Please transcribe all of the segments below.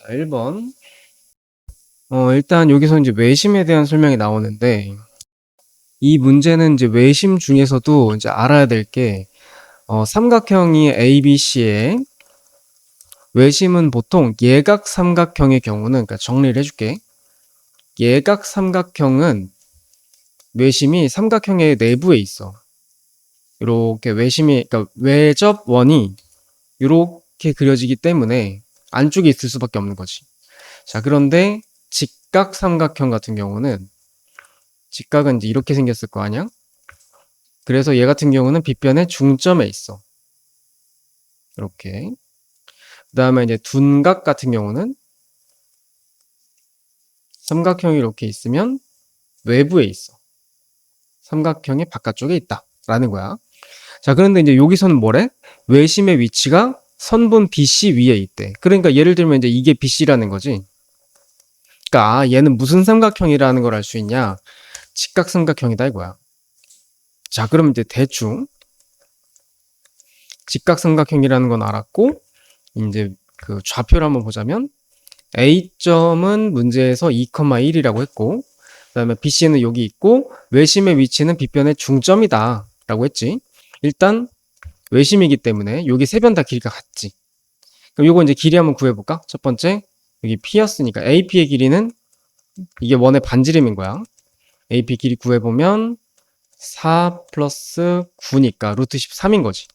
자, 1번. 일단 여기서 이제 외심에 대한 설명이 나오는데, 이 문제는 이제 외심 중에서도 이제 알아야 될 게, 삼각형이 ABC에 외심은 보통 예각 삼각형의 경우는, 그러니까 정리를 해줄게. 예각 삼각형은 외심이 삼각형의 내부에 있어. 이렇게 외심이, 그러니까 외접원이 이렇게 그려지기 때문에 안쪽에 있을 수밖에 없는 거지. 자, 그런데 직각 삼각형 같은 경우는 직각은 이제 이렇게 생겼을 거 아니야? 그래서 얘 같은 경우는 빗변의 중점에 있어. 이렇게. 그 다음에 이제 둔각 같은 경우는 삼각형이 이렇게 있으면 외부에 있어. 삼각형의 바깥쪽에 있다. 라는 거야. 자, 그런데 이제 여기서는 뭐래? 외심의 위치가 선분 BC 위에 있대. 그러니까 예를 들면 이제 이게 BC라는 거지. 그러니까 얘는 무슨 삼각형이라는 걸 알 수 있냐? 직각 삼각형이다 이거야. 자, 그럼 이제 대충 직각 삼각형이라는 건 알았고, 이제 그 좌표를 한번 보자면 A점은 문제에서 2,1이라고 했고, 그 다음에 BC는 여기 있고, 외심의 위치는 빗변의 중점이다 라고 했지. 일단 외심이기 때문에 여기 세 변 다 길이가 같지. 그럼 요거 이제 길이 한번 구해볼까? 첫 번째, 여기 P였으니까 AP의 길이는 이게 원의 반지름인 거야. AP 길이 구해보면 4 플러스 9니까 루트 13인 거지.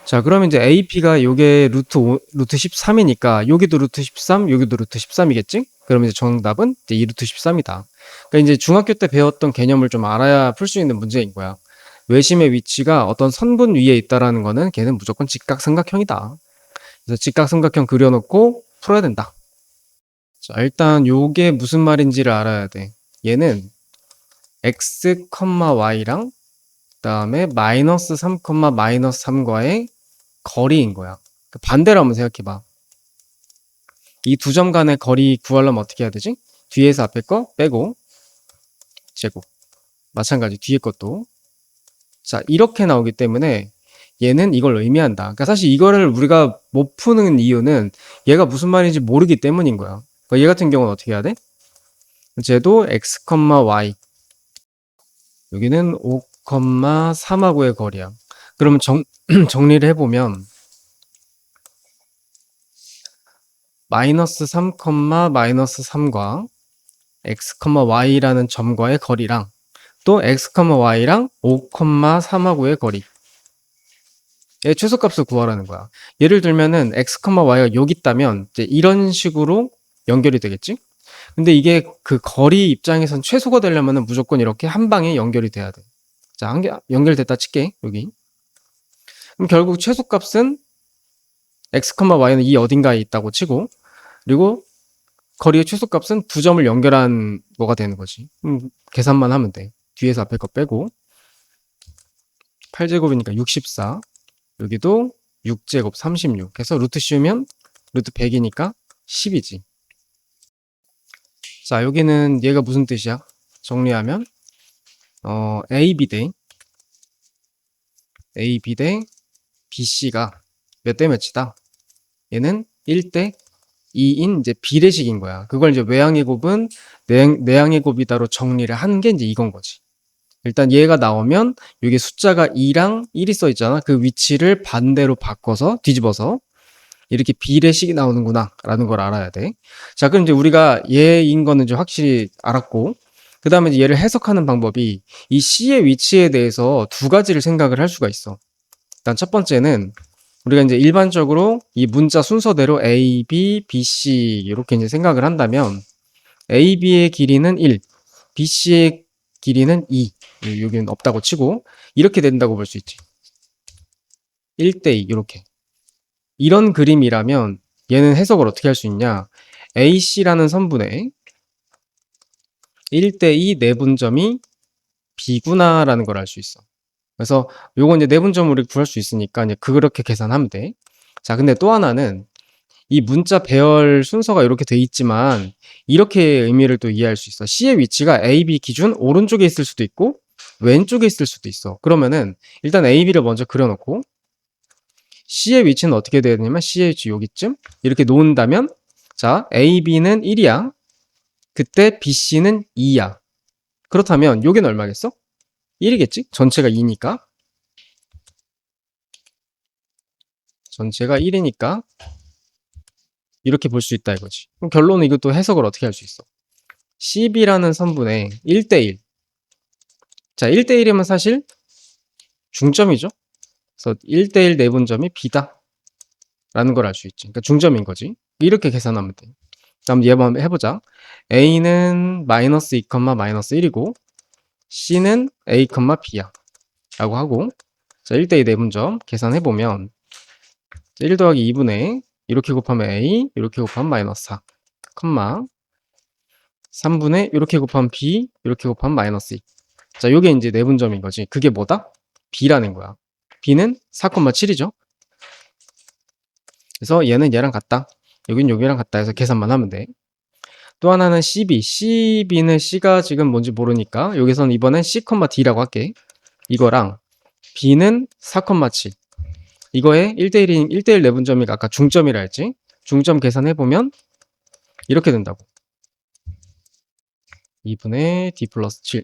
자, 그러면 이제 AP가 요게 루트 13이니까 여기도 루트 13, 여기도 루트 13이겠지? 그러면 이제 정답은 이제 2 루트 13이다. 그러니까 이제 중학교 때 배웠던 개념을 좀 알아야 풀 수 있는 문제인 거야. 외심의 위치가 어떤 선분 위에 있다라는 거는 걔는 무조건 직각삼각형이다. 그래서 직각삼각형 그려놓고 풀어야 된다. 자, 일단 요게 무슨 말인지를 알아야 돼. 얘는 x, y랑 그다음에 마이너스 3, 마이너스 3과의 거리인 거야. 반대로 한번 생각해봐. 이 두 점 간의 거리 구하려면 어떻게 해야 되지? 뒤에서 앞에 거 빼고 제곱. 마찬가지 뒤에 것도. 자, 이렇게 나오기 때문에 얘는 이걸 의미한다. 그러니까 사실 이거를 우리가 못 푸는 이유는 얘가 무슨 말인지 모르기 때문인 거야. 그러니까 얘 같은 경우는 어떻게 해야 돼? 쟤도 x, y. 여기는 5, 3하고의 거리야. 그러면 정리를 해보면 마이너스 3, 마이너스 3과 x, y라는 점과의 거리랑 또 x, y랑 5, 3하고의 거리. 얘 최소값을 구하라는 거야. 예를 들면은 x, y가 여기 있다면 이제 이런 식으로 연결이 되겠지? 근데 이게 그 거리 입장에선 최소가 되려면은 무조건 이렇게 한 방에 연결이 돼야 돼. 자, 한 개 연결됐다 칠게. 여기. 그럼 결국 최소값은 x, y는 이 어딘가에 있다고 치고 그리고 거리의 최소값은 두 점을 연결한 뭐가 되는 거지. 계산만 하면 돼. 뒤에서 앞에 거 빼고 8제곱이니까 64. 여기도 6제곱 36 해서 루트 씌우면 루트 100이니까 10이지. 자, 여기는 얘가 무슨 뜻이야? 정리하면 AB 대 BC가 몇 대 몇이다? 얘는 1대 2인 이제 비례식인 거야. 그걸 이제 외항의 곱은 내항의 곱이다로 정리를 하는 게 이제 이건 거지. 일단 얘가 나오면 여기 숫자가 2랑 1이 써 있잖아. 그 위치를 반대로 바꿔서 뒤집어서 이렇게 비례식이 나오는구나 라는 걸 알아야 돼. 자, 그럼 이제 우리가 얘인 거는 이제 확실히 알았고 그 다음에 이제 얘를 해석하는 방법이 이 C의 위치에 대해서 두 가지를 생각을 할 수가 있어. 일단 첫 번째는 우리가 이제 일반적으로 이 문자 순서대로 A, B, B, C 이렇게 이제 생각을 한다면 A, B의 길이는 1, B, C의 길이는 2 여기는 없다고 치고 이렇게 된다고 볼 수 있지. 1대 2 이렇게. 이런 그림이라면 얘는 해석을 어떻게 할 수 있냐? AC라는 선분의 1대 2 내분점이 B구나라는 걸 알 수 있어. 그래서 요거 이제 내분점을 우리 구할 수 있으니까 이제 그렇게 계산하면 돼. 자, 근데 또 하나는 이 문자 배열 순서가 이렇게 돼 있지만 이렇게 의미를 또 이해할 수 있어. C의 위치가 A, B 기준 오른쪽에 있을 수도 있고 왼쪽에 있을 수도 있어. 그러면은 일단 A, B를 먼저 그려놓고 C의 위치는 어떻게 돼야 되냐면 CH 여기쯤 이렇게 놓은다면 자 A, B는 1이야. 그때 B, C는 2야. 그렇다면 여기는 얼마겠어? 1이겠지? 전체가 2니까. 전체가 1이니까 이렇게 볼 수 있다 이거지. 그럼 결론은 이것도 해석을 어떻게 할 수 있어? CB라는 선분의 1대1. 자, 1대1이면 사실 중점이죠. 그래서 1대1 내분점이 B다. 라는 걸 알 수 있지. 그러니까 중점인 거지. 이렇게 계산하면 돼. 다음 얘 한번 해보자. A는 마이너스 2, 마이너스 1이고 C는 A, B야. 라고 하고 자, 1대2 내분점 계산해보면 1 더하기 2분의 이렇게 곱하면 A, 이렇게 곱하면 마이너스 4, 3분의 이렇게 곱하면 B, 이렇게 곱하면 마이너스 2. 자, 요게 이제 내분점인 거지. 그게 뭐다? B라는 거야. B는 4,7이죠. 그래서 얘는 얘랑 같다. 여긴 여기랑 같다 해서 계산만 하면 돼. 또 하나는 CB. CB는 C가 지금 뭔지 모르니까 여기서는 이번엔 C, D라고 할게. 이거랑 B는 4,7. 이거에 1대1 내분점이 아까 중점이라 했지. 중점 계산해보면 이렇게 된다고. 2분의 D 플러스 7.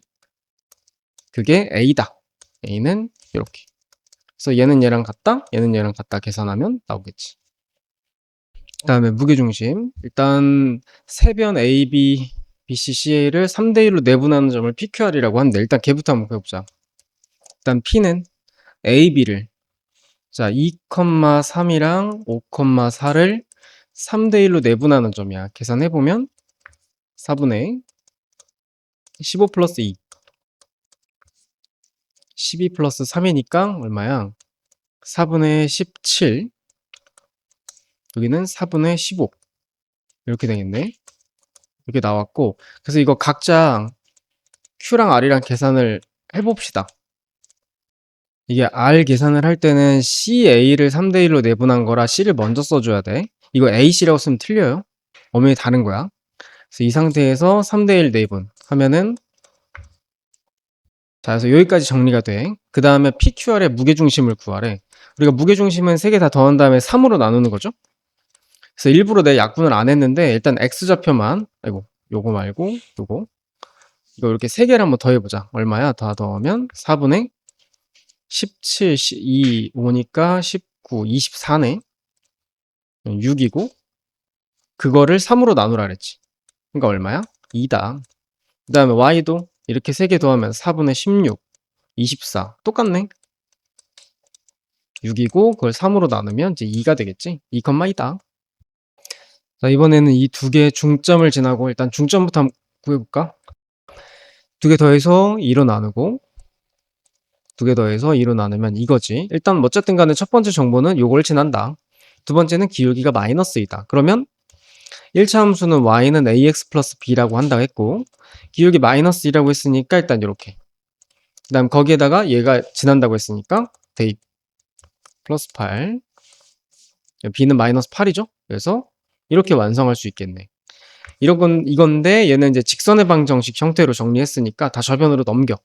그게 A다. A는 이렇게. 그래서 얘는 얘랑 같다. 얘는 얘랑 같다 계산하면 나오겠지. 그 다음에 무게중심. 일단 세변 A, B, B, C, C를 3대1로 내분하는 점을 PQR이라고 하는데 일단 걔부터 한번 해보자. 일단 P는 A, B를 자 2,3이랑 5,4를 3대1로 내분하는 점이야. 계산해보면 4분의 15 플러스 2 12 플러스 3이니까 얼마야? 4분의 17 여기는 4분의 15 이렇게 되겠네. 이렇게 나왔고 그래서 이거 각자 Q랑 R이랑 계산을 해봅시다. 이게 R 계산을 할 때는 CA를 3대1로 내분한 거라 C를 먼저 써줘야 돼. 이거 AC라고 쓰면 틀려요. 엄연히 다른 거야. 그래서 이 상태에서 3대1 내분 하면은 자, 그래서 여기까지 정리가 돼. 그 다음에 PQR의 무게중심을 구하래. 우리가 무게중심은 3개 다 더한 다음에 3으로 나누는 거죠. 그래서 일부러 내 약분을 안 했는데 일단 X좌표만 아이고 요거 말고 요거 이거 이렇게 3개를 한번 더해보자. 얼마야? 다 더하면 4분의 17, 2, 5니까 19, 24네. 6이고 그거를 3으로 나누라 그랬지. 그러니까 얼마야? 2다. 그 다음에 Y도 이렇게 3개 더하면 4분의 16, 24 똑같네. 6이고 그걸 3으로 나누면 이제 2가 되겠지. 2,2다. 자, 이번에는 이 두 개의 중점을 지나고 일단 중점부터 한번 구해볼까? 2개 더해서 2로 나누고 2개 더해서 2로 나누면 이거지. 일단 어쨌든 간에 첫 번째 정보는 요걸 지난다. 두 번째는 기울기가 마이너스 2다. 그러면 1차 함수는 y는 ax 플러스 b라고 한다고 했고 기울기 마이너스 2라고 했으니까 일단 이렇게 그 다음 거기에다가 얘가 지난다고 했으니까 대입 플러스 8 b는 마이너스 8이죠. 그래서 이렇게 완성할 수 있겠네. 이건데 얘는 이제 직선의 방정식 형태로 정리했으니까 다 저변으로 넘겨.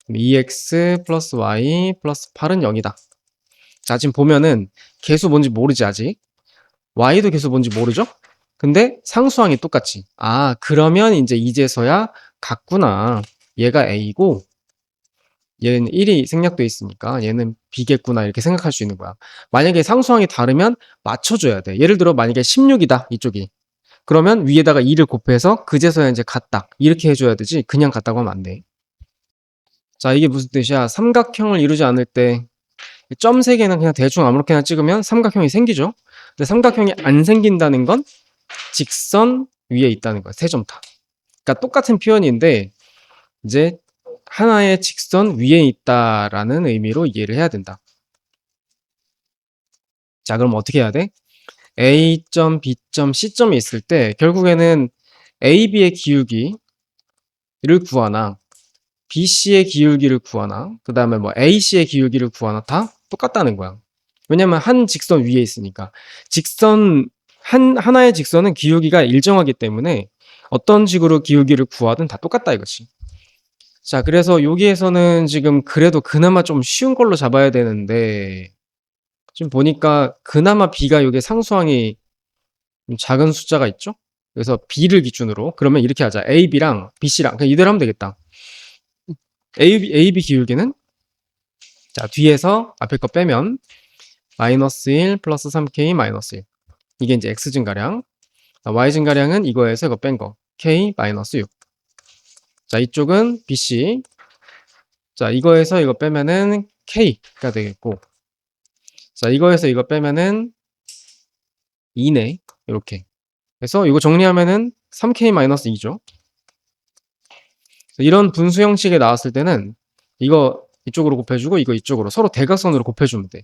2x 플러스 y 플러스 8은 0이다. 자, 지금 보면은 개수 뭔지 모르지 아직. y도 개수 뭔지 모르죠? 근데 상수항이 똑같지. 아, 그러면 이제 이제서야 같구나. 얘가 a고 얘는 1이 생략돼 있으니까 얘는 b겠구나 이렇게 생각할 수 있는 거야. 만약에 상수항이 다르면 맞춰줘야 돼. 예를 들어 만약에 16이다 이쪽이. 그러면 위에다가 2를 곱해서 그제서야 이제 같다 이렇게 해줘야 되지 그냥 같다고 하면 안 돼. 자, 이게 무슨 뜻이야? 삼각형을 이루지 않을 때 점 3개는 그냥 대충 아무렇게나 찍으면 삼각형이 생기죠. 근데 삼각형이 안 생긴다는 건 직선 위에 있다는 거야. 3점 다. 그러니까 똑같은 표현인데 이제 하나의 직선 위에 있다라는 의미로 이해를 해야 된다. 자, 그럼 어떻게 해야 돼? A점, B점, C점이 있을 때 결국에는 AB의 기울기를 구하나 BC의 기울기를 구하나 그 다음에 뭐 AC의 기울기를 구하나 다 똑같다는 거야. 왜냐면 한 직선 위에 있으니까. 하나의 직선은 기울기가 일정하기 때문에 어떤 식으로 기울기를 구하든 다 똑같다 이거지. 자, 그래서 여기에서는 지금 그래도 그나마 좀 쉬운 걸로 잡아야 되는데 지금 보니까 그나마 b가 요게 상수항이 좀 작은 숫자가 있죠? 그래서 b를 기준으로 그러면 이렇게 하자. a, b랑 b, c랑 그냥 이대로 하면 되겠다. a, b 기울기는 자 뒤에서 앞에 거 빼면 마이너스 1 플러스 3k 마이너스 1 이게 이제 x 증가량 y 증가량은 이거에서 이거 뺀 거 k 마이너스 6 자 이쪽은 bc 자 이거에서 이거 빼면은 k가 되겠고 자 이거에서 이거 빼면은 2네 이렇게 그래서 이거 정리하면은 3k-2죠. 이런 분수 형식에 나왔을 때는 이거 이쪽으로 곱해주고 이거 이쪽으로 서로 대각선으로 곱해주면 돼.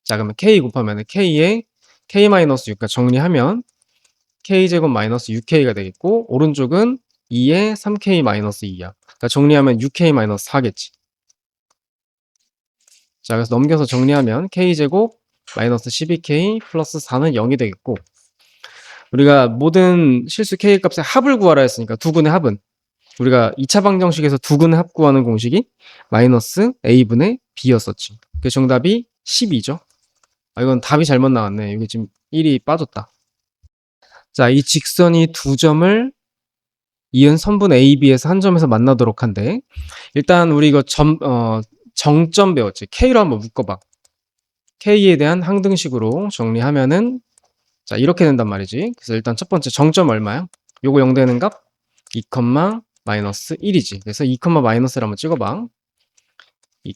자 그러면 k 곱하면 k에 k-6가 정리하면 k제곱 마이너스 6k가 되겠고 오른쪽은 2에 3k-2야. 그러니까 정리하면 6k-4겠지. 자 그래서 넘겨서 정리하면 k제곱 마이너스 12k 플러스 4는 0이 되겠고 우리가 모든 실수 k 값의 합을 구하라 했으니까 두근의 합은 우리가 2차 방정식에서 두근의 합 구하는 공식이 마이너스 a분의 b였었지. 그 정답이 12죠. 아 이건 답이 잘못 나왔네. 여기 지금 1이 빠졌다. 자, 이 직선이 두 점을 이은 선분 AB에서 한 점에서 만나도록 한데 일단 우리 이거 정점 배웠지. K로 한번 묶어봐. K에 대한 항등식으로 정리하면은 자 이렇게 된단 말이지. 그래서 일단 첫 번째 정점 얼마야? 요거 0 되는 값 2, 마이너스 1이지. 그래서 2, 마이너스를 한번 찍어봐. 2,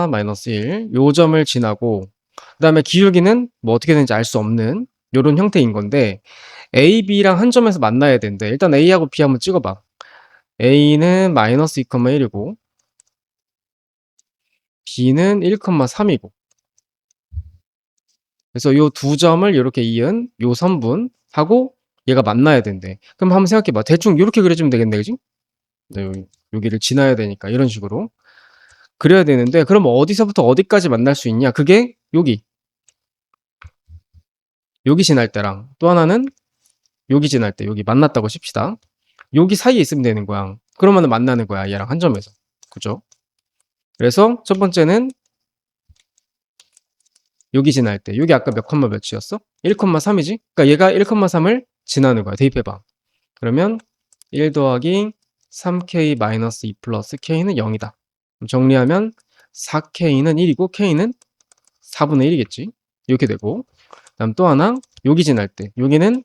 마이너스 1. 요 점을 지나고 그 다음에 기울기는 뭐 어떻게 되는지 알 수 없는 요런 형태인 건데 A, B랑 한 점에서 만나야 되는데 일단 A하고 B 한번 찍어봐. A는 마이너스 2, 1이고 B는 1, 3이고 그래서 요 두 점을 이렇게 이은 요 선분하고 얘가 만나야 된대. 그럼 한번 생각해봐. 대충 이렇게 그려주면 되겠네, 그지? 네, 여기를 지나야 되니까 이런 식으로 그려야 되는데 그럼 어디서부터 어디까지 만날 수 있냐? 그게 여기 지날 때랑 또 하나는 여기 지날 때 여기 만났다고 칩시다. 여기 사이에 있으면 되는 거야. 그러면 만나는 거야. 얘랑 한 점에서. 그죠? 그래서 첫 번째는 여기 지날 때 여기 아까 몇 컴마 몇이었어? 1,3이지? 그러니까 얘가 1,3을 지나는 거야. 대입해봐. 그러면 1 더하기 3k-2 플러스 k는 0이다. 정리하면 4k는 1이고 k는 4분의 1이겠지. 이렇게 되고 그 다음 또 하나 여기 지날 때 여기는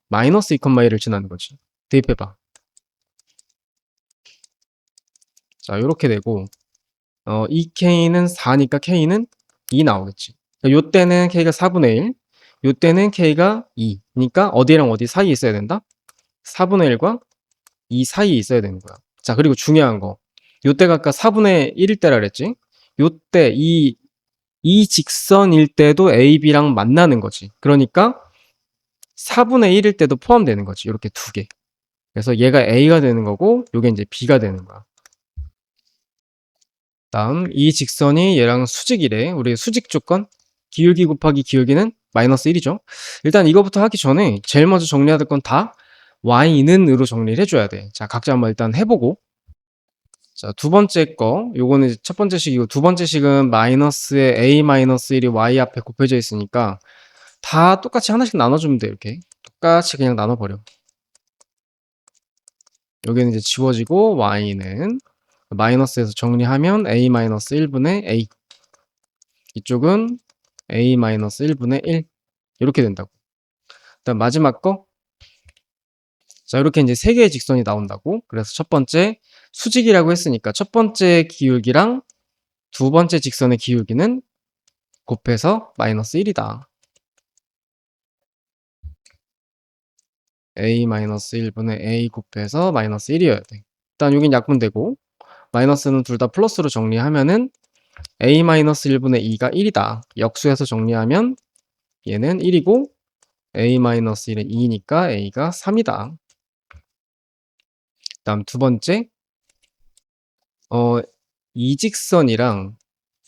마이너스 2,1을 지나는 거지. 대입해봐. 자 이렇게 되고 2k는 4니까 k는 2 나오겠지. 요 때는 k가 4분의 1, 요 때는 k가 2니까 어디랑 어디 사이에 있어야 된다? 4분의 1과 2 사이에 있어야 되는 거야. 자 그리고 중요한 거 요 때가 아까 4분의 1일 때라 그랬지? 요 때 이 직선일 때도 A, B랑 만나는 거지. 그러니까 4분의 1일 때도 포함되는 거지. 이렇게 두 개. 그래서 얘가 A가 되는 거고 요게 이제 B가 되는 거야. 다음 이 직선이 얘랑 수직이래. 우리 수직 조건 기울기 곱하기 기울기는 마이너스 1이죠. 일단 이거부터 하기 전에 제일 먼저 정리해야 될 건 다 y는 으로 정리를 해줘야 돼. 자 각자 한번 일단 해보고 자 두 번째 거 요거는 첫 번째 식이고 두 번째 식은 마이너스에 a-1이 y 앞에 곱해져 있으니까 다 똑같이 하나씩 나눠주면 돼. 이렇게 똑같이 그냥 나눠버려. 여기는 이제 지워지고 y는 마이너스에서 정리하면 a-1분의 a 이쪽은 a-1분의 1 이렇게 된다고. 일단 마지막 거 자 이렇게 이제 세 개의 직선이 나온다고. 그래서 첫 번째 수직이라고 했으니까 첫 번째 기울기랑 두 번째 직선의 기울기는 곱해서 마이너스 1이다. a-1분의 a 곱해서 마이너스 1이어야 돼. 일단 여긴 약분되고 마이너스는 둘 다 플러스로 정리하면은 a-1분의 2가 1이다. 역수해서 정리하면 얘는 1이고 a-1은 2니까 a가 3이다. 다음 두 번째 이 직선이랑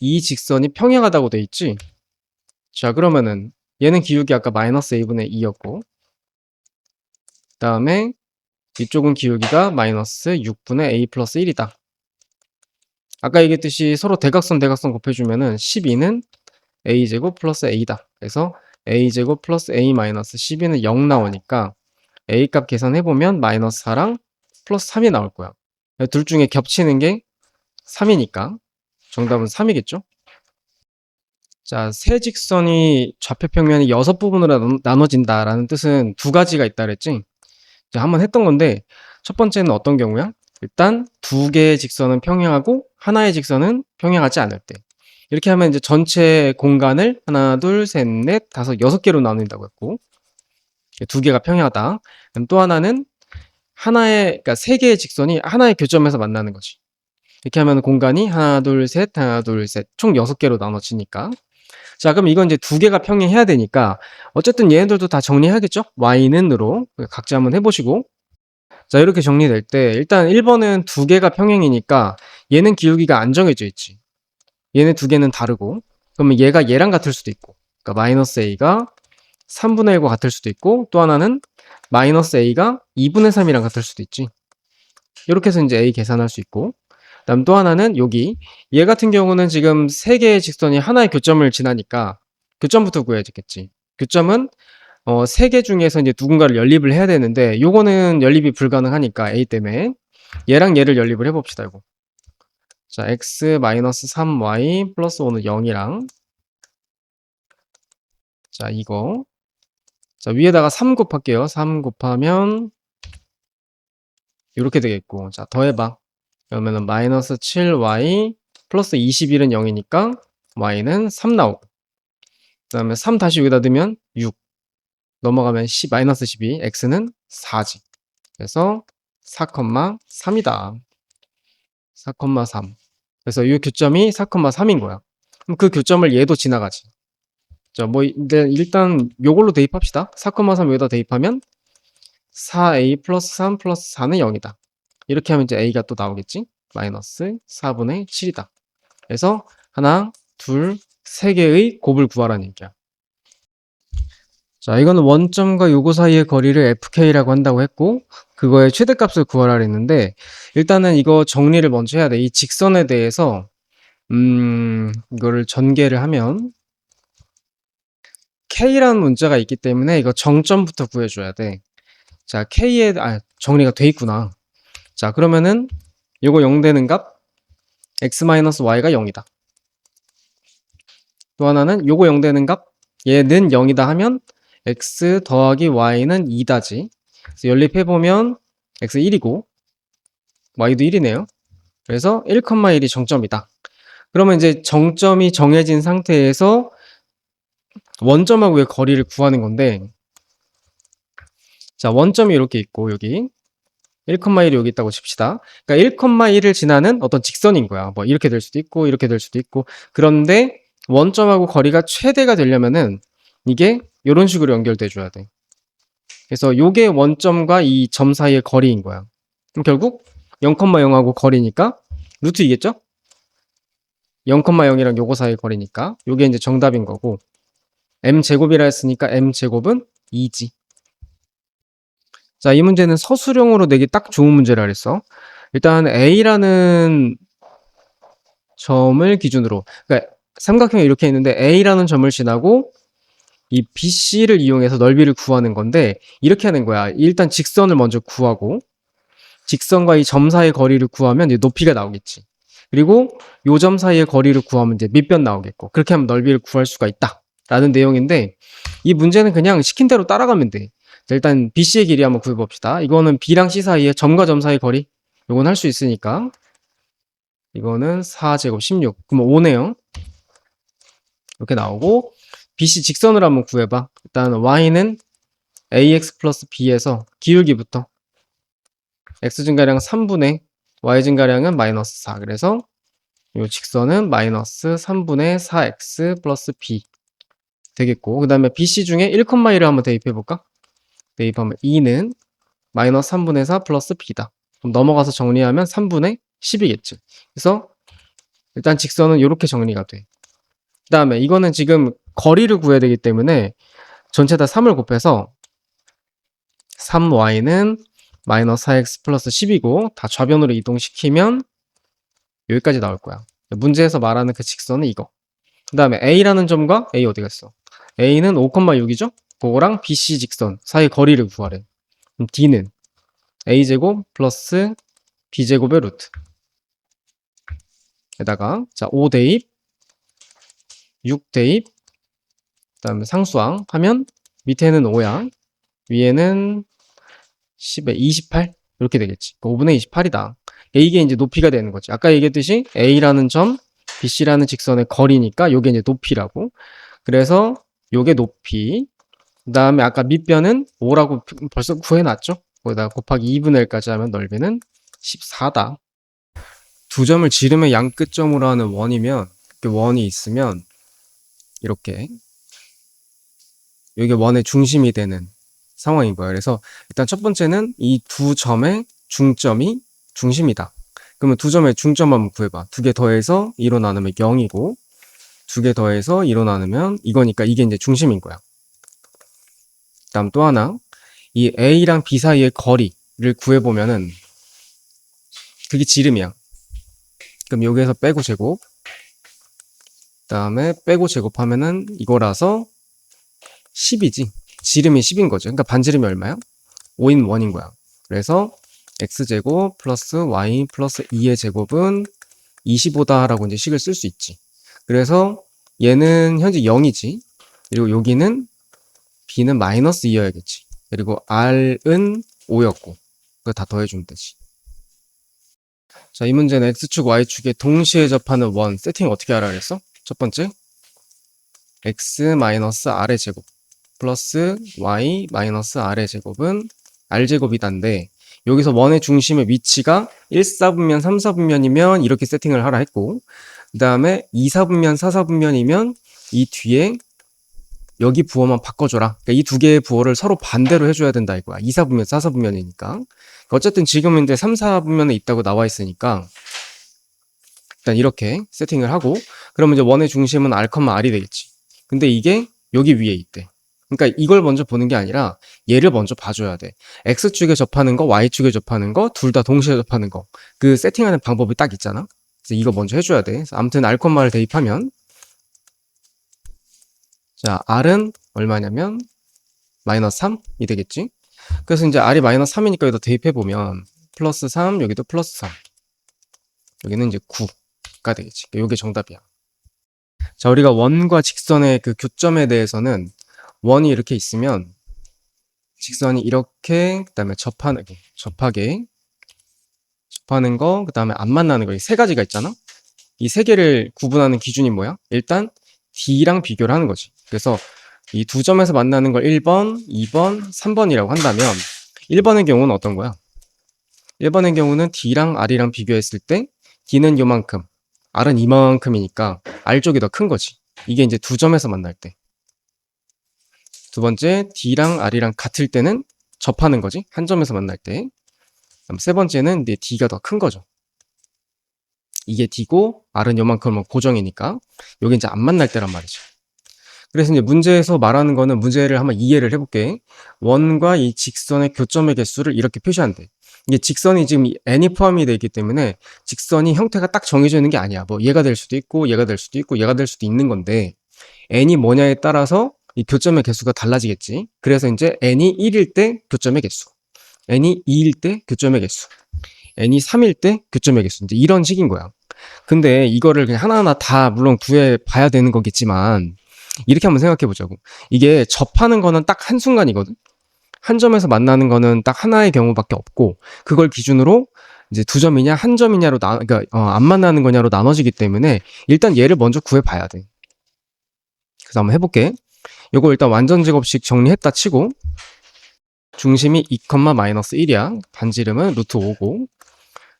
이 직선이 평행하다고 돼 있지? 자 그러면은 얘는 기울기 아까 마이너스 a분의 2였고 그 다음에 이쪽은 기울기가 마이너스 6분의 a 플러스 1이다. 아까 얘기했듯이 서로 대각선 곱해주면은 12는 a제곱 플러스 a다. 그래서 a제곱 플러스 a 마이너스 12는 0 나오니까 a 값 계산해보면 마이너스 4랑 플러스 3이 나올 거야. 둘 중에 겹치는 게 3이니까 정답은 3이겠죠? 자, 세 직선이 좌표평면이 6부분으로 나눠진다라는 뜻은 두 가지가 있다 그랬지? 이제 한번 했던 건데 첫 번째는 어떤 경우야? 일단 두 개의 직선은 평행하고 하나의 직선은 평행하지 않을 때. 이렇게 하면 이제 전체 공간을 하나, 둘, 셋, 넷, 다섯, 6개로 나눈다고 했고 두 개가 평행하다. 그럼 또 하나는 그러니까 세 개의 직선이 하나의 교점에서 만나는 거지. 이렇게 하면 공간이 하나, 둘, 셋, 하나, 둘, 셋, 총 6개로 나눠지니까. 자, 그럼 이건 이제 두 개가 평행해야 되니까 어쨌든 얘네들도 다 정리해야겠죠? y는으로 각자 한번 해보시고. 자, 이렇게 정리될 때 일단 1번은 두 개가 평행이니까 얘는 기울기가 안 정해져 있지. 얘네 두 개는 다르고 그러면 얘가 얘랑 같을 수도 있고 그러니까 마이너스 a가 3분의 1과 같을 수도 있고 또 하나는 마이너스 a가 2분의 3이랑 같을 수도 있지. 이렇게 해서 이제 a 계산할 수 있고 그다음 또 하나는 여기 얘 같은 경우는 지금 세 개의 직선이 하나의 교점을 지나니까 교점부터 구해야겠지. 교점은 세 개 중에서 이제 누군가를 연립을 해야 되는데 요거는 연립이 불가능하니까 a 때문에 얘랑 얘를 연립을 해봅시다. 이거. 자, x 마이너스 3y 플러스 5는 0이랑 자 이거 자 위에다가 3 곱할게요. 3 곱하면 이렇게 되겠고 자 더해봐. 그러면은 마이너스 7y 플러스 21은 0이니까 y는 3 나오고 그 다음에 3 다시 여기다 넣으면 6 넘어가면 마이너스 12 x는 4지. 그래서 4,3이다. 4,3 그래서 이 교점이 4,3인 거야. 그럼 그 교점을 얘도 지나가지. 자, 뭐 일단 요걸로 대입합시다. 4,3 여기다 대입하면 4a 플러스 3 플러스 4는 0이다. 이렇게 하면 이제 a가 또 나오겠지? 마이너스 4분의 7이다. 그래서 하나, 둘, 세 개의 곱을 구하라는 얘기야. 자, 이거는 원점과 요거 사이의 거리를 fk라고 한다고 했고 그거의 최대값을 구하라 했는데 일단은 이거 정리를 먼저 해야 돼. 이 직선에 대해서 이거를 전개를 하면 k라는 문자가 있기 때문에 이거 정점부터 구해줘야 돼. 자, 정리가 돼 있구나. 자, 그러면은 요거 0 되는 값 x-y가 0이다. 또 하나는 요거 0 되는 값 얘는 0이다 하면 x 더하기 y는 2다지. 그래서 연립해보면 x 1이고 y도 1이네요. 그래서 1,1이 정점이다. 그러면 이제 정점이 정해진 상태에서 원점하고의 거리를 구하는 건데 자, 원점이 이렇게 있고 여기 1,1이 여기 있다고 칩시다. 그러니까 1,1을 지나는 어떤 직선인 거야. 뭐 이렇게 될 수도 있고 이렇게 될 수도 있고 그런데 원점하고 거리가 최대가 되려면은 이게 이런 식으로 연결돼 줘야 돼. 그래서 요게 원점과 이 점 사이의 거리인 거야. 그럼 결국 0,0하고 거리니까 루트 2겠죠? 0,0이랑 요거 사이의 거리니까 요게 이제 정답인 거고 m제곱이라 했으니까 m제곱은 2지. 자, 이 문제는 서술형으로 내기 딱 좋은 문제라 그랬어. 일단 A라는 점을 기준으로 그러니까 삼각형이 이렇게 있는데 A라는 점을 지나고 이 BC를 이용해서 넓이를 구하는 건데 이렇게 하는 거야. 일단 직선을 먼저 구하고 직선과 이 점 사이의 거리를 구하면 이제 높이가 나오겠지. 그리고 요 점 사이의 거리를 구하면 이제 밑변 나오겠고 그렇게 하면 넓이를 구할 수가 있다 라는 내용인데 이 문제는 그냥 시킨 대로 따라가면 돼. 자, 일단 BC의 길이 한번 구해봅시다. 이거는 B랑 C 사이에 점과 점 사이의 거리 이건 할 수 있으니까 이거는 4제곱 16 그럼 5네요. 이렇게 나오고 BC 직선을 한번 구해봐. 일단 Y는 AX 플러스 B에서 기울기부터 X 증가량 3분의 Y 증가량은 마이너스 4 그래서 이 직선은 마이너스 3분의 4X 플러스 B 되겠고 그 다음에 BC 중에 1,1을 한번 대입해볼까? 대입하면 2는 마이너스 3분의 4 플러스 B다. 그럼 넘어가서 정리하면 3분의 10이겠지. 그래서 일단 직선은 이렇게 정리가 돼. 그 다음에 이거는 지금 거리를 구해야 되기 때문에 전체 다 3을 곱해서 3y는 마이너스 4x 플러스 10이고 다 좌변으로 이동시키면 여기까지 나올 거야. 문제에서 말하는 그 직선은 이거. 그 다음에 A라는 점과 A 어디 갔어? A는 5,6이죠? 그거랑 BC 직선 사이 거리를 구하래. 그럼 D는 A제곱 플러스 B제곱의 루트. 에다가, 자, 5 대입, 6 대입, 그 다음에 상수항 하면 밑에는 5야. 위에는 10에 28? 이렇게 되겠지. 5분의 28이다. 이게 이제 높이가 되는 거지. 아까 얘기했듯이 A라는 점, BC라는 직선의 거리니까 요게 이제 높이라고. 그래서 요게 높이. 그 다음에 아까 밑변은 5라고 벌써 구해놨죠? 거기다 곱하기 2분의 1까지 하면 넓이는 14다. 두 점을 지름의 양 끝점으로 하는 원이면, 그 원이 있으면 이렇게 여기 원의 중심이 되는 상황인 거예요. 그래서 일단 첫 번째는 이 두 점의 중점이 중심이다. 그러면 두 점의 중점 한번 구해봐. 두 개 더해서 2로 나누면 0이고 두 개 더해서 2로 나누면 이거니까 이게 이제 중심인 거야. 다음 또 하나, 이 A랑 B 사이의 거리를 구해보면은 그게 지름이야. 그럼 여기에서 빼고 제곱, 그 다음에 빼고 제곱하면은 이거라서 10이지. 지름이 10인 거죠. 그러니까 반지름이 얼마야? 5인 1인 거야. 그래서 x제곱 플러스 y 플러스 2의 제곱은 25다 라고 이제 식을 쓸 수 있지. 그래서 얘는 현재 0이지. 그리고 여기는 b는 마이너스 2여야겠지. 그리고 r은 5였고 그거 다 더해주면 되지. 자, 이 문제는 x축, y축에 동시에 접하는 원 세팅 어떻게 하라 그랬어? 첫 번째, x 마이너스 r의 제곱 플러스 y 마이너스 r의 제곱은 r제곱이단데 여기서 원의 중심의 위치가 1, 4분면, 3, 4분면이면 이렇게 세팅을 하라 했고 그 다음에 2, 4분면, 4, 4분면이면 이 뒤에 여기 부호만 바꿔줘라. 그러니까 이 두 개의 부호를 서로 반대로 해줘야 된다 이거야. 2, 4분면, 4, 4분면이니까. 어쨌든 지금은 이제 3, 4분면에 있다고 나와 있으니까 일단 이렇게 세팅을 하고 그러면 이제 원의 중심은 r, r이 되겠지. 근데 이게 여기 위에 있대. 그러니까 이걸 먼저 보는 게 아니라 얘를 먼저 봐줘야 돼. X축에 접하는 거, Y축에 접하는 거, 둘 다 동시에 접하는 거. 그 세팅하는 방법이 딱 있잖아. 그래서 이거 먼저 해줘야 돼. 아무튼 R, R을 대입하면 자, R은 얼마냐면 마이너스 3이 되겠지. 그래서 이제 R이 마이너스 3이니까 여기다 대입해보면 플러스 3, 여기도 플러스 3. 여기는 이제 9가 되겠지. 이게 정답이야. 자, 우리가 원과 직선의 그 교점에 대해서는 원이 이렇게 있으면 직선이 이렇게 그다음에 접하게 접하는 거 그다음에 안 만나는 거 이 세 가지가 있잖아. 이 세 개를 구분하는 기준이 뭐야? 일단 D랑 비교를 하는 거지. 그래서 이 두 점에서 만나는 걸 1번, 2번, 3번이라고 한다면 1번의 경우는 어떤 거야? 1번의 경우는 D랑 R이랑 비교했을 때 D는 요만큼, R은 이만큼이니까 R 쪽이 더 큰 거지. 이게 이제 두 점에서 만날 때. 두 번째, D랑 R이랑 같을 때는 접하는 거지. 한 점에서 만날 때. 그럼 세 번째는 이제 D가 더 큰 거죠. 이게 D고 R은 요만큼은 고정이니까 여기 이제 안 만날 때란 말이죠. 그래서 이제 문제에서 말하는 거는 문제를 한번 이해를 해볼게. 원과 이 직선의 교점의 개수를 이렇게 표시한대. 이게 직선이 지금 n이 포함이 되어 있기 때문에 직선이 형태가 딱 정해져 있는 게 아니야. 뭐 얘가 될 수도 있고 얘가 될 수도 있고 얘가 될 수도 있는 건데 n이 뭐냐에 따라서 이 교점의 개수가 달라지겠지. 그래서 이제 n이 1일 때 교점의 개수, n이 2일 때 교점의 개수, n이 3일 때 교점의 개수. 이제 이런 식인 거야. 근데 이거를 그냥 하나하나 다 물론 구해 봐야 되는 거겠지만 이렇게 한번 생각해 보자고. 이게 접하는 거는 딱 한순간이거든. 한 점에서 만나는 거는 딱 하나의 경우밖에 없고 그걸 기준으로 이제 두 점이냐 한 점이냐로 그러니까 안 만나는 거냐로 나눠지기 때문에 일단 얘를 먼저 구해 봐야 돼. 그래서 한번 해볼게. 요거 일단 완전 제곱식 정리했다 치고 중심이 2, 마이너스 1이야. 반지름은 루트 5고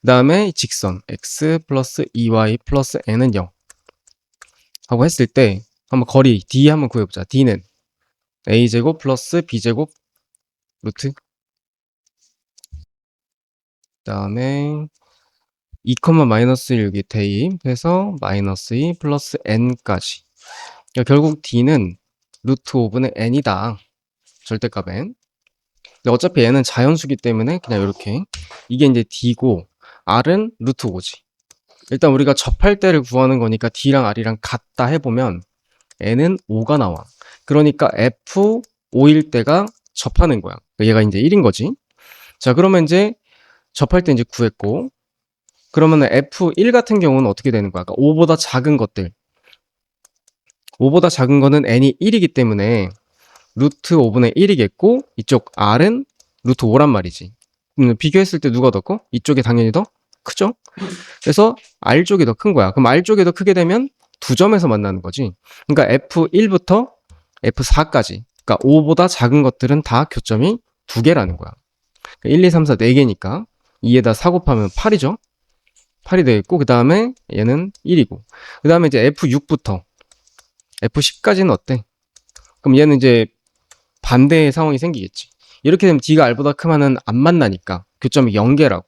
그 다음에 직선 x 플러스 2y 플러스 n은 0 하고 했을 때 한번 거리 D 한번 구해보자. D는 a제곱 플러스 b제곱 루트 그 다음에 2, 마이너스 1 여기 대입해서 마이너스 2 플러스 n까지. 그러니까 결국 D는 루트 5분의 n이다. 절대값 n. 근데 어차피 n은 자연수기 때문에 그냥 이렇게 이게 이제 D고 R은 루트 5지. 일단 우리가 접할 때를 구하는 거니까 D랑 R이랑 같다 해보면 N은 5가 나와. 그러니까 F5일 때가 접하는 거야. 얘가 이제 1인 거지. 자, 그러면 이제 접할 때 이제 구했고, 그러면 F1 같은 경우는 어떻게 되는 거야? 그러니까 5보다 작은 것들. 5보다 작은 거는 N이 1이기 때문에 루트 5분의 1이겠고, 이쪽 R은 루트 5란 말이지. 비교했을 때 누가 더 커? 이쪽이 당연히 더 크죠? 그래서 R 쪽이 더 큰 거야. 그럼 R 쪽이 더 크게 되면 두 점에서 만나는 거지. 그러니까 F1부터 F4까지. 그러니까 5보다 작은 것들은 다 교점이 두 개라는 거야. 1, 2, 3, 4, 4개니까 2에다 4 곱하면 8이죠. 8이 되겠고, 그 다음에 얘는 1이고. 그 다음에 이제 F6부터 F10까지는 어때? 그럼 얘는 이제 반대의 상황이 생기겠지. 이렇게 되면 D가 R보다 크면은 안 만나니까 교점이 0개라고.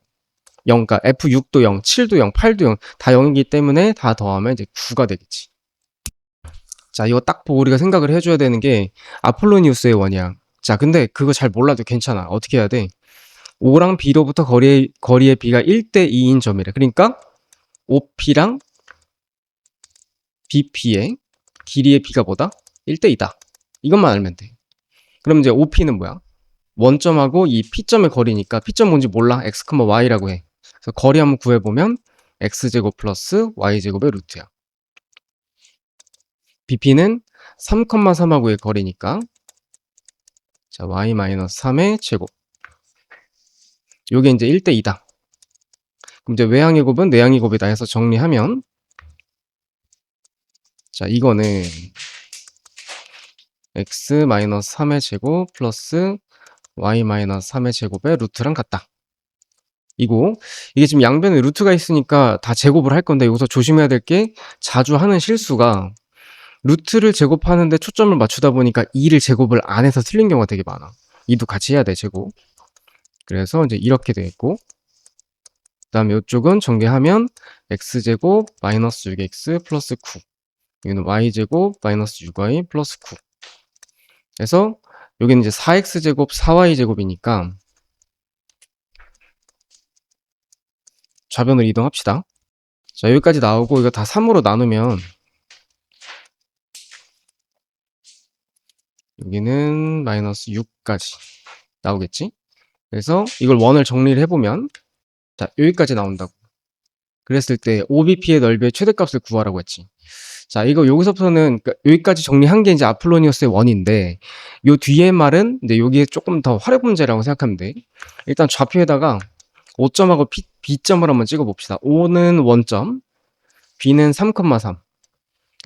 0, 그러니까 F6도 0, 7도 0, 8도 0, 다 0이기 때문에 다 더하면 이제 9가 되겠지. 자, 이거 딱 보고 우리가 생각을 해줘야 되는 게 아폴로니우스의 원이야. 자, 근데 그거 잘 몰라도 괜찮아. 어떻게 해야 돼? 5랑 B로부터 거리의 B가 1대 2인 점이래. 그러니까 OP랑 BP의 길이의 B가 뭐다? 1대 2다. 이것만 알면 돼. 그럼 이제 OP는 뭐야? 원점하고 이 P점의 거리니까 P점 뭔지 몰라. X, Y라고 해. 그래서 거리 한번 구해보면 X제곱 플러스 Y제곱의 루트야. BP는 3,3하고의 거리니까 자, Y-3의 제곱. 요게 이제 1대 2다. 그럼 이제 외항의 곱은 내항의 곱이다 해서 정리하면 자, 이거는 X-3의 제곱 플러스 Y-3의 제곱의 루트랑 같다. 이거 이게 지금 양변에 루트가 있으니까 다 제곱을 할 건데 여기서 조심해야 될 게 자주 하는 실수가 루트를 제곱하는데 초점을 맞추다 보니까 2를 제곱을 안 해서 틀린 경우가 되게 많아. 2도 같이 해야 돼, 제곱. 그래서 이제 이렇게 되겠고 그 다음에 이쪽은 전개하면 x제곱 마이너스 6x 플러스 9 여기는 y제곱 마이너스 6y 플러스 9 그래서 여기는 이제 4x제곱 4y제곱이니까 좌변으로 이동합시다. 자, 여기까지 나오고 이거 다 3으로 나누면 여기는 마이너스 6까지 나오겠지? 그래서 이걸 원을 정리를 해보면 자, 여기까지 나온다고. 그랬을 때 OBP의 넓이의 최대값을 구하라고 했지. 자, 이거 여기서부터는 그러니까 여기까지 정리한 게 이제 아폴로니우스의 원인데 요 뒤에 말은 이제 여기에 조금 더 활용 문제라고 생각하면 돼. 일단 좌표에다가 O점하고 B점을 한번 찍어 봅시다. O는 원점, B는 3,3.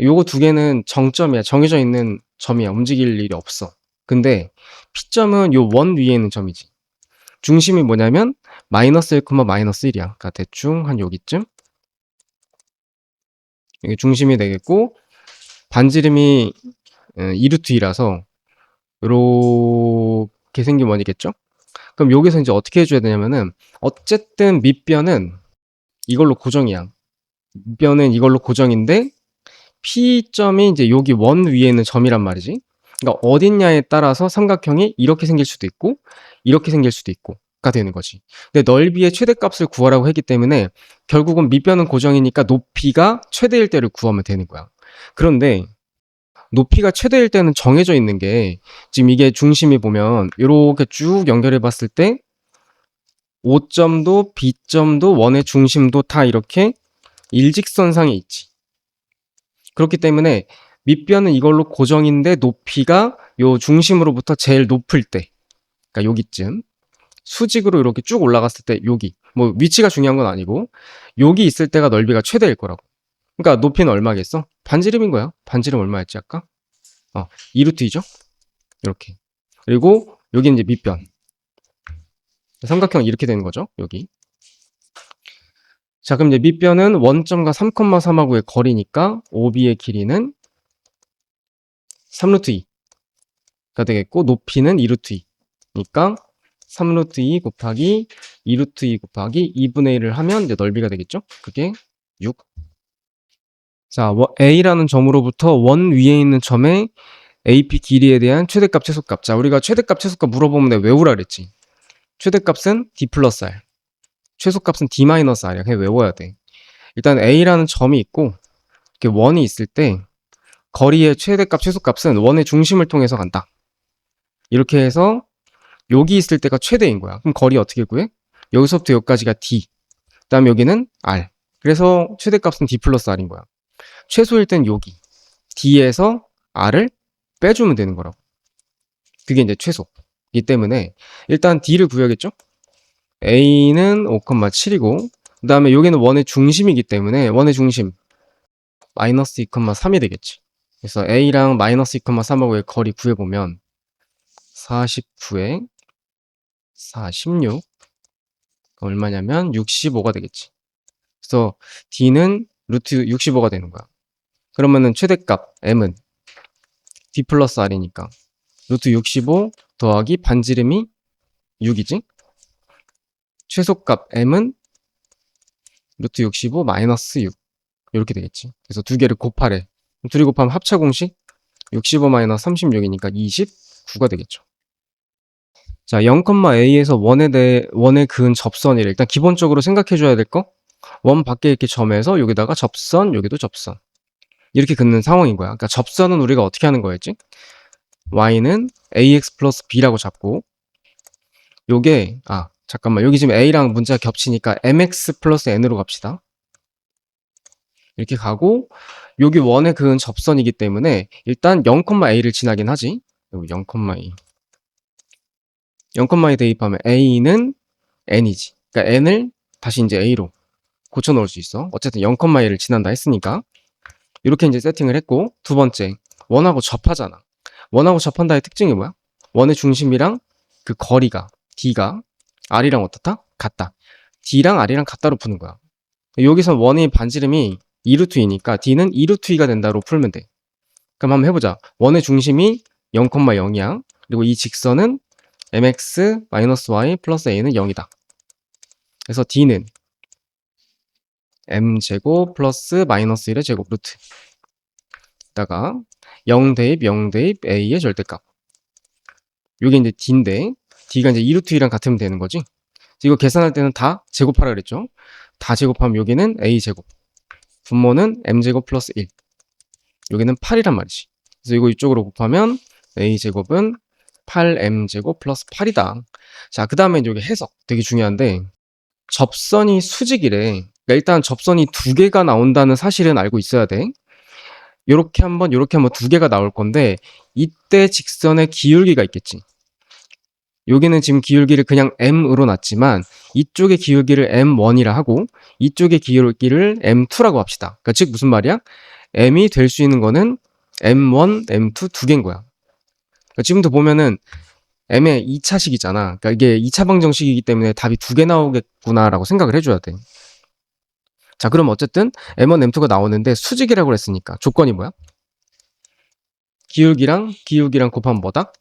요거 두 개는 정점이야. 정해져 있는 점이야. 움직일 일이 없어. 근데 P점은 요 원 위에 있는 점이지. 중심이 뭐냐면 마이너스 1, 마이너스 1이야. 그러니까 대충 한 여기쯤. 이게 중심이 되겠고 반지름이 2루트 2라서 요렇게 생긴 원이겠죠? 그럼 여기서 이제 어떻게 해줘야 되냐면은 어쨌든 밑변은 이걸로 고정이야. 밑변은 이걸로 고정인데 P점이 이제 여기 원 위에 있는 점이란 말이지. 그러니까 어딨냐에 따라서 삼각형이 이렇게 생길 수도 있고 이렇게 생길 수도 있고 가 되는 거지. 근데 넓이의 최대값을 구하라고 했기 때문에 결국은 밑변은 고정이니까 높이가 최대일 때를 구하면 되는 거야. 그런데 높이가 최대일 때는 정해져 있는 게 지금 이게 중심이 보면 이렇게 쭉 연결해 봤을 때 O점도 B점도 원의 중심도 다 이렇게 일직선상에 있지. 그렇기 때문에 밑변은 이걸로 고정인데 높이가 요 중심으로부터 제일 높을 때 그러니까 여기쯤 수직으로 이렇게 쭉 올라갔을 때 여기 뭐 위치가 중요한 건 아니고 여기 있을 때가 넓이가 최대일 거라고. 그러니까 높이는 얼마겠어? 반지름인 거야. 반지름 얼마였지 아까? 2루트이죠? 이렇게. 그리고 여기 이제 밑변. 삼각형 이렇게 되는 거죠. 여기. 자, 그럼 이제 밑변은 원점과 3,3하고의 거리니까 OB의 길이는 3루트 2가 되겠고 높이는 2루트 2니까 3루트 2 곱하기 2루트 2 곱하기 2분의 1을 하면 이제 넓이가 되겠죠? 그게 6. 자, A라는 점으로부터 원 위에 있는 점의 AP 길이에 대한 최대값, 최소값. 자, 우리가 최대값, 최소값 물어보면 내가 외우라 그랬지. 최대값은 D 플러스 R. 최소값은 D 마이너스 R이야. 그냥 외워야 돼. 일단 A라는 점이 있고 이렇게 원이 있을 때 거리의 최대값, 최소값은 원의 중심을 통해서 간다. 이렇게 해서 여기 있을 때가 최대인 거야. 그럼 거리 어떻게 구해? 여기서부터 여기까지가 D. 그 다음에 여기는 R. 그래서 최대값은 D 플러스 R인 거야. 최소일 땐 여기. D에서 R을 빼주면 되는 거라고. 그게 이제 최소이기 때문에 일단 D를 구해야겠죠? A는 5,7이고 그 다음에 여기는 원의 중심이기 때문에 원의 중심 마이너스 2,3이 되겠지. 그래서 A랑 마이너스 2,3하고의 거리 구해보면 49에 46 얼마냐면 65가 되겠지. 그래서 D는 루트 65가 되는 거야. 그러면은 최대값 M은 D 플러스 R이니까 루트 65 더하기 반지름이 6이지. 최소값 M은 루트 65 마이너스 6 이렇게 되겠지. 그래서 두 개를 곱하래. 둘이 곱하면 합차 공식 65 마이너스 36이니까 29가 되겠죠. 자, 0,A에서 원에 그은 접선이래. 일단 기본적으로 생각해 줘야 될 거. 원 밖에 이렇게 점에서 여기다가 접선, 여기도 접선. 이렇게 긋는 상황인 거야. 그러니까 접선은 우리가 어떻게 하는 거였지? y는 ax 플러스 b라고 잡고 요게 잠깐만 여기 지금 a랑 문자가 겹치니까 mx 플러스 n으로 갑시다. 이렇게 가고 여기 원에 그은 접선이기 때문에 일단 0,a를 지나긴 하지. 여기 0,a 0,a 대입하면 a는 n이지. 그러니까 n을 다시 이제 a로 고쳐 넣을 수 있어. 어쨌든 0,a를 지난다 했으니까 이렇게 이제 세팅을 했고 두 번째 원하고 접하잖아. 원하고 접한다의 특징이 뭐야? 원의 중심이랑 그 거리가 D가 R이랑 어떻다? 같다. D랑 R이랑 같다로 푸는 거야. 여기서 원의 반지름이 2루트이니까 D는 2루트2가 된다로 풀면 돼. 그럼 한번 해보자. 원의 중심이 0,0이야. 그리고 이 직선은 mx-y 플러스 a는 0이다. 그래서 D는 m제곱 플러스 마이너스 1의 제곱 루트 다가 0 대입 0 대입 a의 절대값. 요게 이제 D인데 D가 이제 2루트2랑 같으면 되는 거지. 이거 계산할 때는 다 제곱하라 그랬죠. 다 제곱하면 여기는 a제곱 분모는 m제곱 플러스 1 여기는 8이란 말이지. 그래서 이거 이쪽으로 곱하면 a제곱은 8m제곱 플러스 8이다. 자, 그 다음에 여기 해석 되게 중요한데 접선이 수직이래. 그러니까 일단 접선이 두 개가 나온다는 사실은 알고 있어야 돼. 요렇게 한번 두 개가 나올 건데 이때 직선의 기울기가 있겠지. 여기는 지금 기울기를 그냥 m으로 놨지만 이쪽의 기울기를 m1이라 하고 이쪽의 기울기를 m2라고 합시다. 그러니까 즉 무슨 말이야? m이 될 수 있는 거는 m1, m2 두 개인 거야. 그러니까 지금도 보면은 m의 2차식이잖아. 그러니까 이게 2차 방정식이기 때문에 답이 두 개 나오겠구나라고 생각을 해줘야 돼. 자, 그럼 어쨌든 m1, m2가 나오는데 수직이라고 했으니까 조건이 뭐야? 기울기랑 곱하면 뭐다?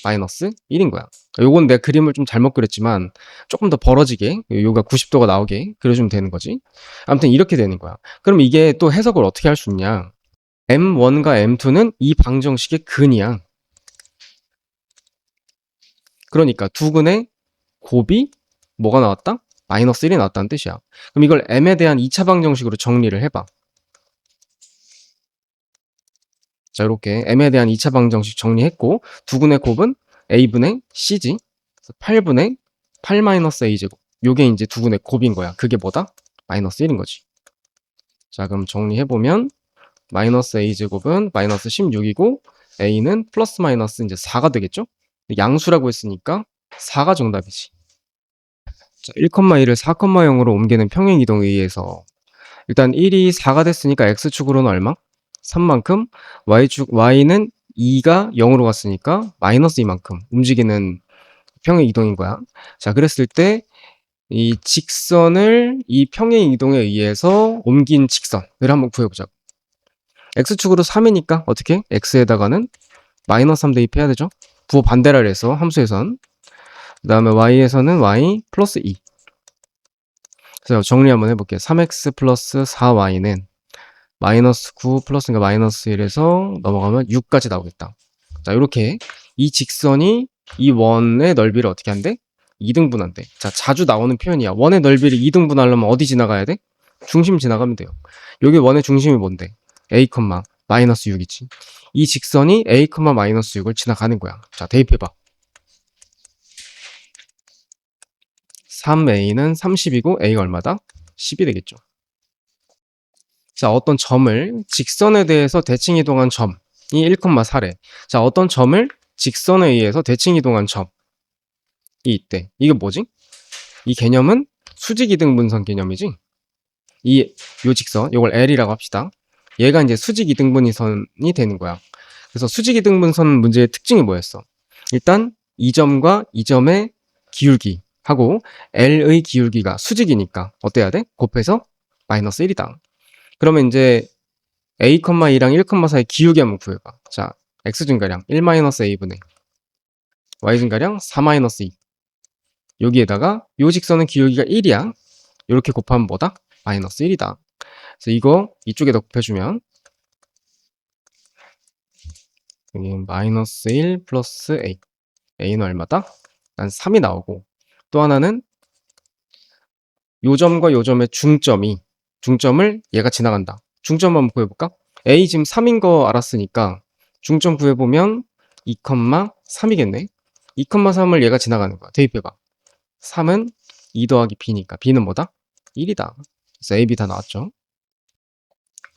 마이너스 1인 거야. 요건 내가 그림을 좀 잘못 그렸지만 조금 더 벌어지게 요가 90도가 나오게 그려주면 되는 거지. 아무튼 이렇게 되는 거야. 그럼 이게 또 해석을 어떻게 할 수 있냐? m1과 m2는 이 방정식의 근이야. 그러니까 두 근의 곱이 뭐가 나왔다? 마이너스 1이 나왔다는 뜻이야. 그럼 이걸 m에 대한 2차 방정식으로 정리를 해봐. 자, 이렇게 m에 대한 2차 방정식 정리했고 두 근의 곱은 a분의 c지. 8분의 8 마이너스 a제곱. 요게 이제 두 근의 곱인 거야. 그게 뭐다? 마이너스 1인 거지. 자, 그럼 정리해보면 마이너스 a제곱은 마이너스 16이고 a는 플러스 마이너스 이제 4가 되겠죠? 양수라고 했으니까 4가 정답이지. 자, 1,1을 4,0으로 옮기는 평행이동에 의해서 일단 1이 4가 됐으니까 x축으로는 얼마? 3만큼 y는 2가 0으로 갔으니까 마이너스 2만큼 움직이는 평행 이동인 거야. 자, 그랬을 때 이 직선을 이 평행 이동에 의해서 옮긴 직선을 한번 구해보자. x축으로 3이니까 어떻게? x에다가는 마이너스 3 대입해야 되죠. 부호 반대라 해서 함수에선 그 다음에 y에서는 y 플러스 2. 그래서 정리 한번 해볼게요. 3x 플러스 4y는 마이너스 9 플러스니까 마이너스 1에서 넘어가면 6까지 나오겠다. 자, 이렇게 이 직선이 이 원의 넓이를 어떻게 한대? 2등분한대. 자, 자주 나오는 표현이야. 원의 넓이를 2등분하려면 어디 지나가야 돼? 중심 지나가면 돼요. 여기 원의 중심이 뭔데? a, 마이너스 6이지. 이 직선이 a, 마이너스 6을 지나가는 거야. 자, 대입해봐. 3a는 30이고 a가 얼마다? 10이 되겠죠. 자, 어떤 점을 직선에 대해서 대칭 이동한 점이 1,4래. 자, 어떤 점을 직선에 의해서 대칭 이동한 점이 있대. 이게 뭐지? 이 개념은 수직이등분선 개념이지. 요 직선, 요걸 L이라고 합시다. 얘가 이제 수직이등분선이 되는 거야. 그래서 수직이등분선 문제의 특징이 뭐였어? 일단 이 점과 이 점의 기울기하고 L의 기울기가 수직이니까 어때야 돼? 곱해서 마이너스 1이다. 그러면 이제 a, 2랑 1, 4의 기울기 한번 구해봐. 자, x 증가량 1-a분의 y 증가량 4-2. 여기에다가 요 직선은 기울기가 1이야. 이렇게 곱하면 뭐다? 마이너스 1이다. 그래서 이거 이쪽에다 곱해주면 여기 마이너스 1 플러스 a. a는 얼마다? 난 3이 나오고, 또 하나는 요 점과 요 점의 중점을 얘가 지나간다. 중점 한번 구해볼까? a 지금 3인 거 알았으니까 중점 구해보면 2,3이겠네. 2,3을 얘가 지나가는 거야. 대입해봐. 3은 2 더하기 b니까 b는 뭐다? 1이다. 그래서 a, b 다 나왔죠.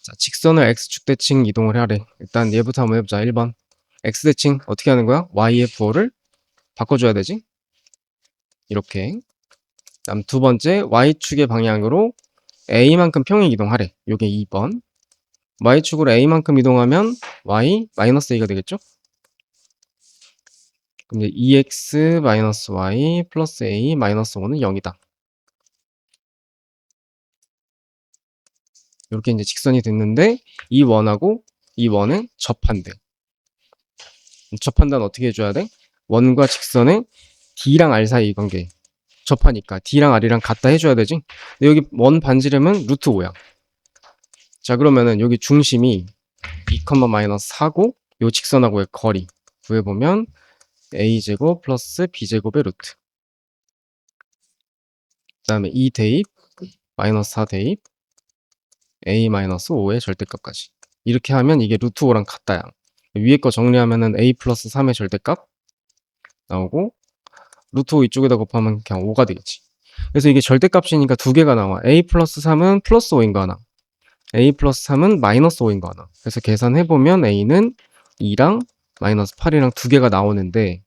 자, 직선을 x축 대칭 이동을 하래. 일단 얘부터 한번 해보자. 1번. x대칭 어떻게 하는 거야? y의 부호를 바꿔줘야 되지? 이렇게. 다음 두 번째, y축의 방향으로 a만큼 평행 이동하래. 요게 2번. y축으로 a만큼 이동하면 y 마이너스 a가 되겠죠? 그럼 이제 2x 마이너스 y 플러스 a 마이너스 5는 0이다. 이렇게 이제 직선이 됐는데 이 원하고 이 원은 접한대. 접한다는 어떻게 해줘야 돼? 원과 직선의 D랑 R 사이 관계. 접하니까 D랑 R이랑 같다 해줘야 되지? 근데 여기 원 반지름은 루트 5야. 자, 그러면은 여기 중심이 2, 마이너스 4고 요 직선하고의 거리 구해보면 a제곱 플러스 b제곱의 루트. 그 다음에 2 대입 마이너스 4 대입 a 마이너스 5의 절대값까지. 이렇게 하면 이게 루트 5랑 같다야. 위에 거 정리하면은 a 플러스 3의 절대값 나오고 루트 5 이쪽에다 곱하면 그냥 5가 되겠지. 그래서 이게 절대값이니까 두 개가 나와. a 플러스 3은 플러스 5인 거 하나, a 플러스 3은 마이너스 5인 거 하나. 그래서 계산해보면 a는 2랑 마이너스 8이랑 두 개가 나오는데,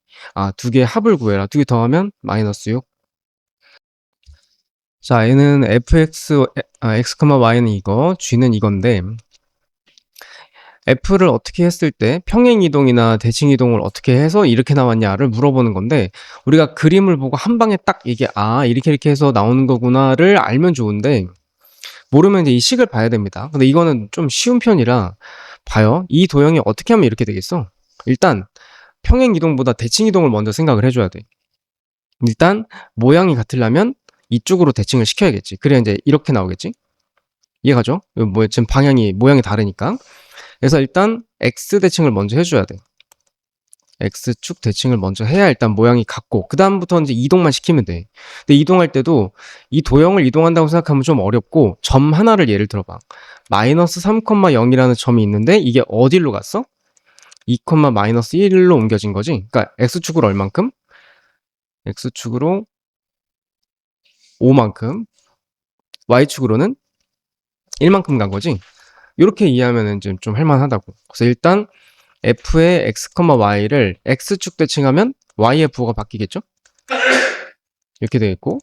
두 개의 합을 구해라. 두 개 더하면 마이너스 6. 자, 얘는 fx, x, y는 이거, g는 이건데, f를 어떻게 했을 때 평행 이동이나 대칭 이동을 어떻게 해서 이렇게 나왔냐를 물어보는 건데, 우리가 그림을 보고 한 방에 딱 이게 이렇게 해서 나오는 거구나를 알면 좋은데, 모르면 이제 이 식을 봐야 됩니다. 근데 이거는 좀 쉬운 편이라 봐요. 이 도형이 어떻게 하면 이렇게 되겠어? 일단 평행 이동보다 대칭 이동을 먼저 생각을 해줘야 돼. 일단 모양이 같으려면 이쪽으로 대칭을 시켜야겠지. 그래야 이제 이렇게 나오겠지. 이해가죠? 뭐 지금 모양이 다르니까. 그래서 일단 x 대칭을 먼저 해줘야 돼. x축 대칭을 먼저 해야 일단 모양이 같고, 그 다음부터 이제 이동만 시키면 돼. 근데 이동할 때도 이 도형을 이동한다고 생각하면 좀 어렵고, 점 하나를 예를 들어봐. 마이너스 3,0이라는 점이 있는데 이게 어디로 갔어? 2, 마이너스 1로 옮겨진 거지. 그러니까 x축으로 얼만큼? x축으로 5만큼, y축으로는 1만큼 간 거지. 이렇게 이해하면 좀 할만하다고. 그래서 일단 f의 x, y를 x축 대칭하면 y의 부호가 바뀌겠죠? 이렇게 되겠고,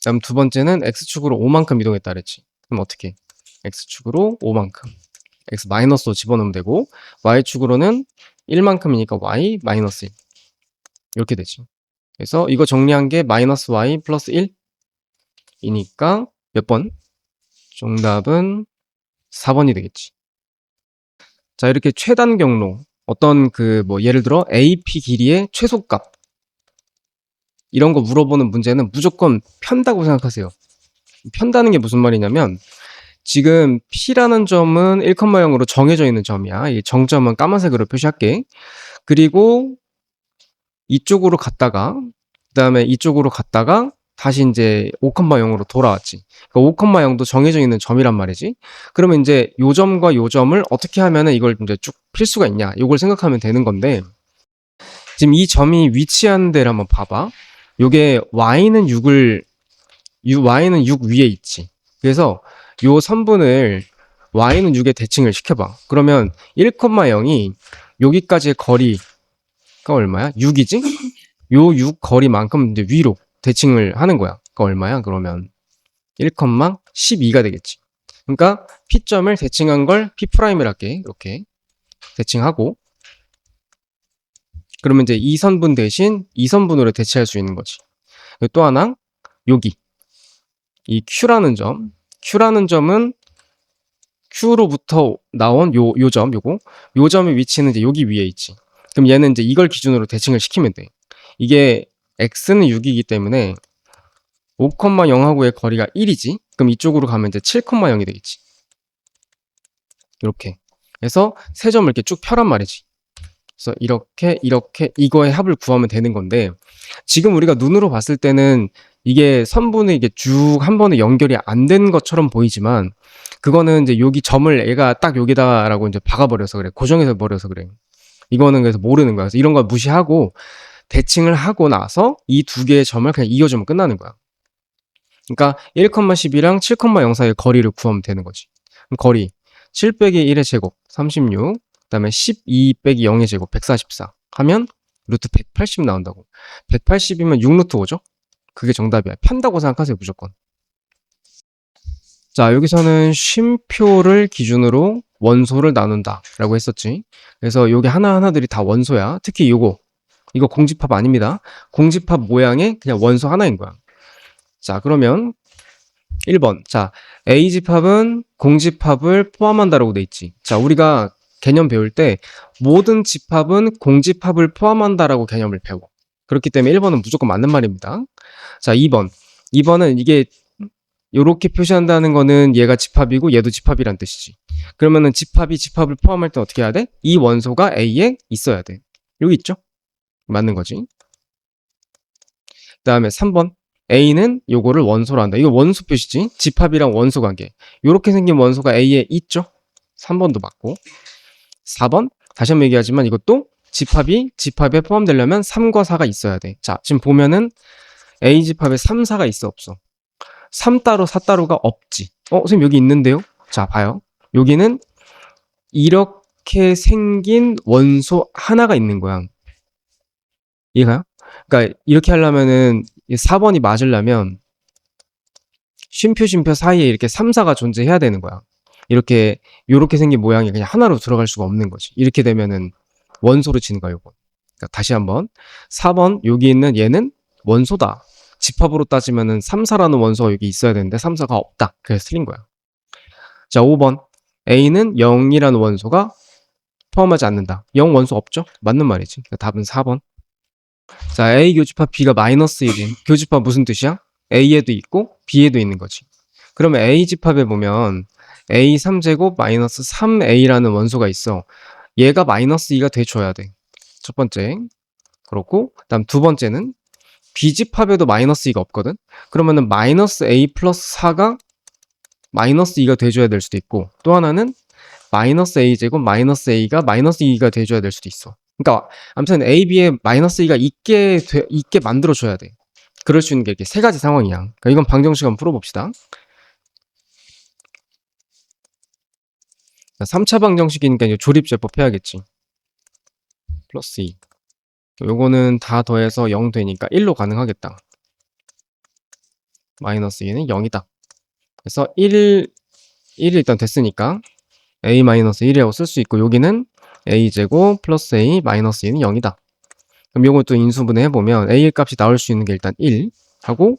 다음 두 번째는 x축으로 5만큼 이동했다 그랬지. 그럼 어떻게? x축으로 5만큼. x 마이너스 5 집어넣으면 되고, y축으로는 1만큼이니까 y 마이너스 1. 이렇게 되지. 그래서 이거 정리한 게 마이너스 y 플러스 1이니까 몇 번? 정답은 4번이 되겠지. 자, 이렇게 최단 경로, 어떤 예를 들어 AP 길이의 최소값, 이런 거 물어보는 문제는 무조건 편다고 생각하세요. 편다는 게 무슨 말이냐면, 지금 P라는 점은 1,0으로 정해져 있는 점이야. 이 정점은 까만색으로 표시할게. 그리고 이쪽으로 갔다가, 그 다음에 이쪽으로 갔다가 다시 이제 5,0으로 돌아왔지. 그러니까 5,0도 정해져 있는 점이란 말이지. 그러면 이제 요 점과 요 점을 어떻게 하면은 이걸 이제 쭉 필 수가 있냐? 요걸 생각하면 되는 건데, 지금 이 점이 위치한 데를 한번 봐봐. 요게 y는 6 위에 있지. 그래서 요 선분을 y는 6에 대칭을 시켜봐. 그러면 1,0이 여기까지의 거리가 얼마야? 6이지? 요 6 거리만큼 이제 위로 대칭을 하는 거야. 그러니까 얼마야? 그러면 1,12가 되겠지. 그러니까 P점을 대칭한 걸 P'을 할게. 이렇게 대칭하고, 그러면 이제 이 선분 대신 이 선분으로 대체할 수 있는 거지. 그리고 또 하나, 여기 이 Q라는 점은 Q로부터 나온 요 점, 요 점의 위치는 이제 여기 위에 있지. 그럼 얘는 이제 이걸 기준으로 대칭을 시키면 돼. 이게 x는 6이기 때문에 5,0하고의 거리가 1이지. 그럼 이쪽으로 가면 이제 7,0이 되겠지. 이렇게. 그래서 세 점을 이렇게 쭉 펴란 말이지. 그래서 이렇게 이거의 합을 구하면 되는 건데, 지금 우리가 눈으로 봤을 때는 이게 선분이 이게 쭉 한 번에 연결이 안 된 것처럼 보이지만, 그거는 이제 여기 점을 얘가 딱 여기다라고 이제 박아버려서 그래. 고정해서 버려서 그래. 이거는 그래서 모르는 거야. 그래서 이런 거 무시하고 대칭을 하고 나서 이 두 개의 점을 그냥 이어주면 끝나는 거야. 그러니까 1,10이랑 7,0 사이의 거리를 구하면 되는 거지. 그럼 거리 7 빼기 1의 제곱 36, 그다음에 12 빼기 0의 제곱 144 하면 루트 180 나온다고. 180이면 6 루트 5죠? 그게 정답이야. 편다고 생각하세요, 무조건. 자, 여기서는 쉼표를 기준으로 원소를 나눈다 라고 했었지. 그래서 요게 하나하나들이 다 원소야. 특히 이거 공집합 아닙니다. 공집합 모양의 그냥 원소 하나인 거야. 자, 그러면 1번. 자, A집합은 공집합을 포함한다라고 돼 있지. 자, 우리가 개념 배울 때 모든 집합은 공집합을 포함한다라고 개념을 배워. 그렇기 때문에 1번은 무조건 맞는 말입니다. 자, 2번. 2번은 이게 요렇게 표시한다는 거는 얘가 집합이고 얘도 집합이란 뜻이지. 그러면은 집합이 집합을 포함할 때 어떻게 해야 돼? 이 원소가 A에 있어야 돼. 여기 있죠? 맞는 거지. 그 다음에 3번. A는 요거를 원소로 한다. 이거 원소 표시지? 집합이랑 원소 관계. 요렇게 생긴 원소가 A에 있죠? 3번도 맞고. 4번. 다시 한번 얘기하지만 이것도 집합이 집합에 포함되려면 3과 4가 있어야 돼. 자, 지금 보면은 A 집합에 3, 4가 있어, 없어? 3 따로 4 따로가 없지. 선생님 여기 있는데요? 자, 봐요. 여기는 이렇게 생긴 원소 하나가 있는 거야. 이해가요? 그러니까 이렇게 하려면은 4번이 맞으려면 쉼표 사이에 이렇게 3, 4가 존재해야 되는 거야. 요렇게 생긴 모양이 그냥 하나로 들어갈 수가 없는 거지. 이렇게 되면은 원소로 치는 거야, 요거. 그러니까 다시 한번. 4번 여기 있는 얘는 원소다. 집합으로 따지면은 3, 4라는 원소가 여기 있어야 되는데 3, 4가 없다. 그래서 틀린 거야. 자, 5번. A는 0이라는 원소가 포함하지 않는다. 0 원소 없죠? 맞는 말이지. 그러니까 답은 4번. 자, A 교집합 B가 마이너스 1인 교집합 무슨 뜻이야? A에도 있고 B에도 있는 거지. 그러면 A 집합에 보면 A 3제곱 마이너스 3A라는 원소가 있어. 얘가 마이너스 2가 돼줘야 돼. 첫 번째. 그렇고, 그다음 두 번째는 B 집합에도 마이너스 2가 없거든. 그러면은 마이너스 A 플러스 4가 마이너스 2가 돼줘야 될 수도 있고, 또 하나는 마이너스 A 제곱 마이너스 A가 마이너스 2가 돼줘야 될 수도 있어. 그러니까 아무튼 A, B에 마이너스 2가 있게 만들어줘야 돼. 그럴 수 있는 게 이렇게 세 가지 상황이야. 그러니까 이건 방정식 한번 풀어봅시다. 3차 방정식이니까 이제 조립제법 해야겠지. 플러스 2. 요거는 다 더해서 0 되니까 1로 가능하겠다. 마이너스 2는 0이다. 그래서 1이 일단 됐으니까 A-1이라고 쓸 수 있고, 여기는 A제곱 플러스 A 마이너스 2는 0이다. 그럼 요것도 인수분해 해보면 A의 값이 나올 수 있는 게 일단 1 하고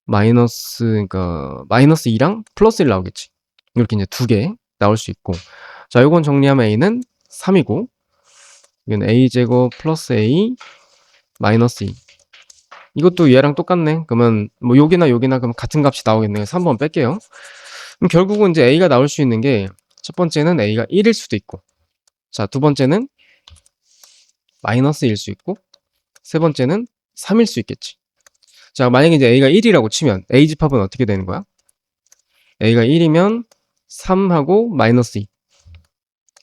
그러니까 마이너스 2랑 플러스 1 나오겠지. 이렇게 이제 두 개 나올 수 있고, 자, 요건 정리하면 A는 3이고, 이건 A제곱 플러스 A 마이너스 2. 이것도 얘랑 똑같네. 그러면 뭐 여기나 그럼 같은 값이 나오겠네요. 3번 뺄게요. 그럼 결국은 이제 A가 나올 수 있는 게, 첫 번째는 A가 1일 수도 있고, 자, 두 번째는 마이너스 1일 수 있고, 세 번째는 3일 수 있겠지. 자, 만약에 이제 A가 1이라고 치면 A 집합은 어떻게 되는 거야? A가 1이면 3하고 마이너스 2.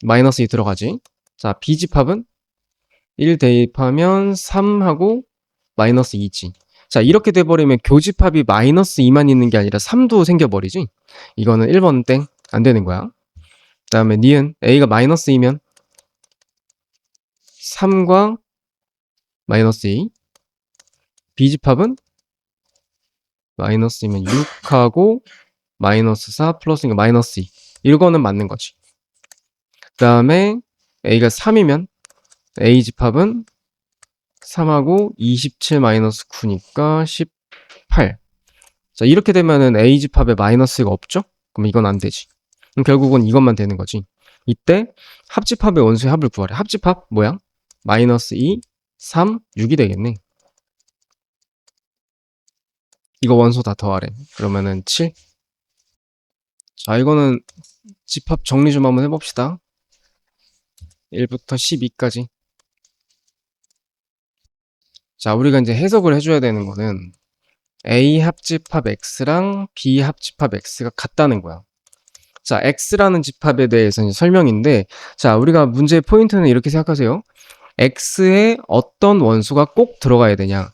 마이너스 2 들어가지. 자, B 집합은 1 대입하면 3하고 마이너스 2지. 자, 이렇게 돼버리면 교집합이 마이너스 2만 있는 게 아니라 3도 생겨버리지. 이거는 1번 땡. 안 되는 거야. 그 다음에 니은 A가 마이너스 2면 3과 마이너스 2. B집합은 마이너스 2면 6하고 마이너스 4 플러스니까 마이너스 2. 이거는 맞는 거지. 그 다음에 A가 3이면 A집합은 3하고 27 마이너스 9니까 18. 자, 이렇게 되면은 A집합에 마이너스가 없죠? 그럼 이건 안 되지. 그럼 결국은 이것만 되는 거지. 이때 합집합의 원소의 합을 구하래. 합집합 뭐야? 마이너스 2, 3, 6이 되겠네. 이거 원소 다 더하래. 그러면은 7. 자, 이거는 집합 정리 좀 한번 해봅시다. 1부터 12까지. 자, 우리가 이제 해석을 해줘야 되는 거는 A 합집합 X랑 B 합집합 X가 같다는 거야. 자, X라는 집합에 대해서 이제 설명인데, 자, 우리가 문제의 포인트는 이렇게 생각하세요. X에 어떤 원소가 꼭 들어가야 되냐?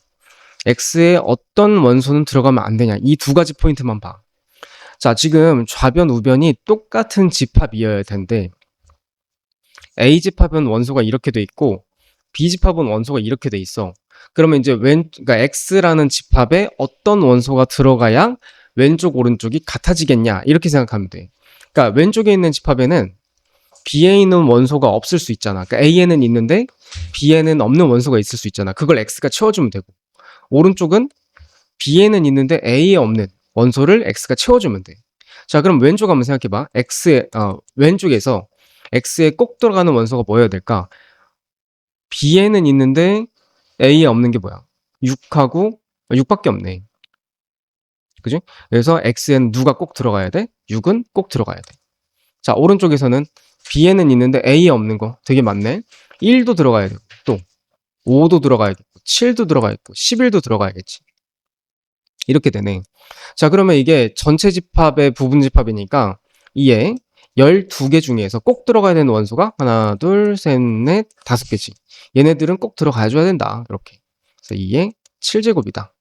X에 어떤 원소는 들어가면 안 되냐? 이 두 가지 포인트만 봐. 자, 지금 좌변, 우변이 똑같은 집합이어야 텐데, A 집합은 원소가 이렇게 돼 있고, B 집합은 원소가 이렇게 돼 있어. 그러면 이제 그러니까 X라는 집합에 어떤 원소가 들어가야 왼쪽, 오른쪽이 같아지겠냐? 이렇게 생각하면 돼. 그러니까 왼쪽에 있는 집합에는 B에 있는 원소가 없을 수 있잖아. 그러니까 A에는 있는데 B에는 없는 원소가 있을 수 있잖아. 그걸 X가 채워주면 되고. 오른쪽은 B에는 있는데 A에 없는 원소를 X가 채워주면 돼. 자, 그럼 왼쪽 한번 생각해봐. 왼쪽에서 X에 꼭 들어가는 원소가 뭐여야 될까? B에는 있는데 A에 없는 게 뭐야? 6하고 6밖에 없네. 그지? 그래서 X에는 누가 꼭 들어가야 돼? 6은 꼭 들어가야 돼. 자, 오른쪽에서는 B에는 있는데 A에 없는 거 되게 많네. 1도 들어가야 되고, 또 5도 들어가야겠고, 7도 들어가야겠고, 11도 들어가야겠지. 이렇게 되네. 자, 그러면 이게 전체 집합의 부분 집합이니까 이에 12개 중에서 꼭 들어가야 되는 원소가 하나, 둘, 셋, 넷, 5개지. 얘네들은 꼭 들어가줘야 된다. 이렇게. 그래서 2의 7제곱이다.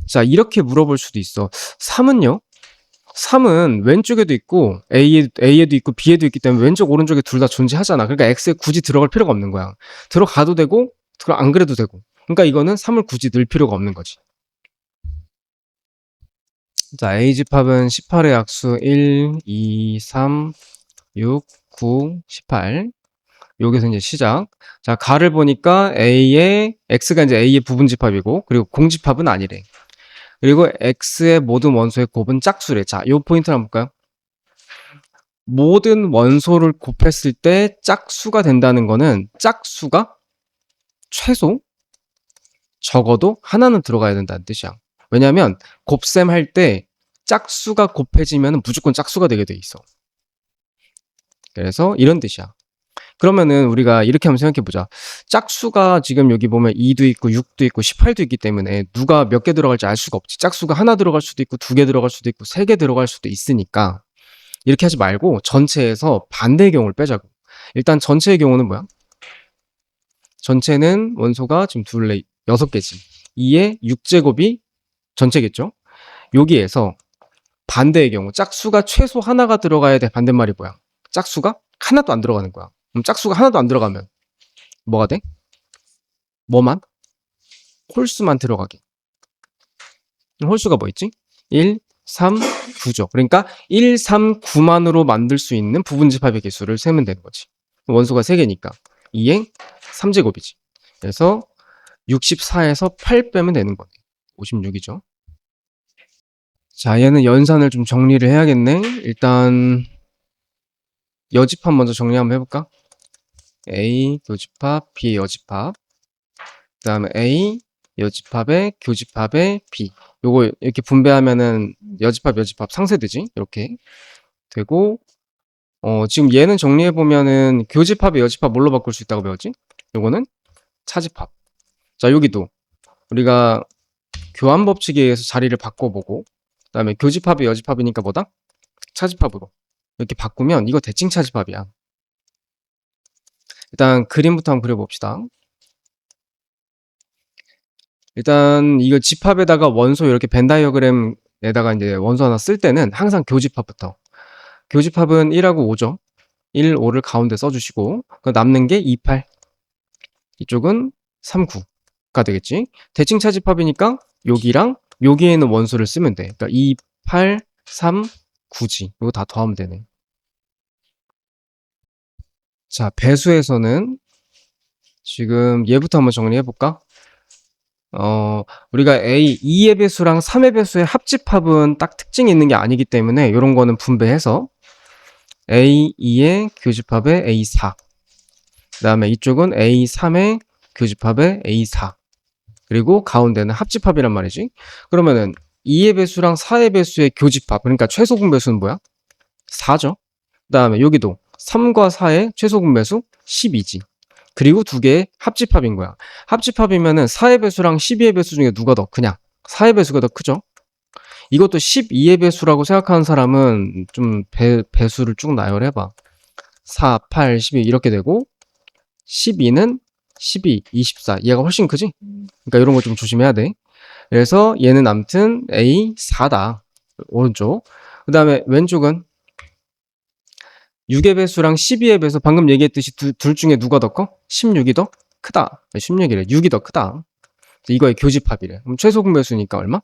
자, 이렇게 물어볼 수도 있어. 3은요? 3은 왼쪽에도 있고 A에도 있고 B에도 있기 때문에 왼쪽 오른쪽에 둘 다 존재하잖아. 그러니까 X에 굳이 들어갈 필요가 없는 거야. 들어가도 되고 안 그래도 되고. 그러니까 이거는 3을 굳이 넣을 필요가 없는 거지. 자, A집합은 18의 약수 1, 2, 3, 6, 9, 18. 여기서 이제 시작. 자, 가를 보니까 X가 이제 A의 부분집합이고, 그리고 공집합은 아니래. 그리고 X의 모든 원소의 곱은 짝수래. 자, 요 포인트를 한번 볼까요? 모든 원소를 곱했을 때 짝수가 된다는 거는 짝수가 최소 적어도 하나는 들어가야 된다는 뜻이야. 왜냐면 곱셈 할 때 짝수가 곱해지면 무조건 짝수가 되게 돼 있어. 그래서 이런 뜻이야. 그러면은 우리가 이렇게 한번 생각해 보자. 짝수가 지금 여기 보면 2도 있고 6도 있고 18도 있기 때문에 누가 몇 개 들어갈지 알 수가 없지. 짝수가 하나 들어갈 수도 있고 2개 들어갈 수도 있고 3개 들어갈 수도 있으니까 이렇게 하지 말고 전체에서 반대의 경우를 빼자고. 일단 전체의 경우는 뭐야? 전체는 원소가 지금 6개지. 2의 6제곱이 전체겠죠? 여기에서 반대의 경우 짝수가 최소 하나가 들어가야 돼. 반대말이 뭐야? 짝수가 하나도 안 들어가는 거야. 그럼 짝수가 하나도 안 들어가면 뭐가 돼? 뭐만? 홀수만 들어가게. 홀수가 뭐 있지? 1, 3, 9죠. 그러니까 1, 3, 9만으로 만들 수 있는 부분집합의 개수를 세면 되는 거지. 원소가 3개니까 2의 3제곱이지. 그래서 64에서 8 빼면 되는 거네. 56이죠. 자, 얘는 연산을 좀 정리를 해야겠네. 일단 여집합 먼저 정리 한번 해볼까? A 교집합, B 여집합. 그 다음에 A 여집합에 교집합에 B. 요거 이렇게 분배하면은 여집합 상쇄되지? 이렇게 되고, 지금 얘는 정리해보면은 교집합에 여집합 뭘로 바꿀 수 있다고 배웠지? 요거는 차집합. 자, 여기도 우리가 교환 법칙에 의해서 자리를 바꿔보고, 그 다음에 교집합이 여집합이니까 뭐다? 차집합으로 이렇게 바꾸면 이거 대칭 차집합이야. 일단 그림부터 한번 그려봅시다. 일단 이거 집합에다가 원소 이렇게 벤 다이어그램에다가 이제 원소 하나 쓸 때는 항상 교집합부터. 교집합은 1하고 5죠. 1, 5를 가운데 써주시고 남는 게 2, 8. 이쪽은 3, 9가 되겠지. 대칭 차집합이니까 여기랑 여기에 있는 원소를 쓰면 돼. 그러니까 2, 8, 3, 9지. 이거 다 더하면 되네. 자, 배수에서는 지금 얘부터 한번 정리해볼까? 우리가 2의 배수랑 3의 배수의 합집합은 딱 특징이 있는 게 아니기 때문에 이런 거는 분배해서 A2의 교집합에 A4, 그 다음에 이쪽은 A3의 교집합에 A4, 그리고 가운데는 합집합이란 말이지. 그러면은 2의 배수랑 4의 배수의 교집합, 그러니까 최소분 배수는 뭐야? 4죠. 그 다음에 여기도 3과 4의 최소분 배수 12지. 그리고 두 개의 합집합인 거야. 합집합이면은 4의 배수랑 12의 배수 중에 누가 더 크냐? 4의 배수가 더 크죠? 이것도 12의 배수라고 생각하는 사람은 좀 배수를 쭉 나열해봐. 4, 8, 12 이렇게 되고 12는 12, 24 얘가 훨씬 크지? 그러니까 이런 거 좀 조심해야 돼. 그래서 얘는 아무튼 A4다. 오른쪽. 그 다음에 왼쪽은 6의 배수랑 12의 배수 방금 얘기했듯이 둘 중에 누가 더 커? 16이 더 크다. 16이래. 6이 더 크다. 이거의 교집합이래. 그럼 최소분 배수니까 얼마?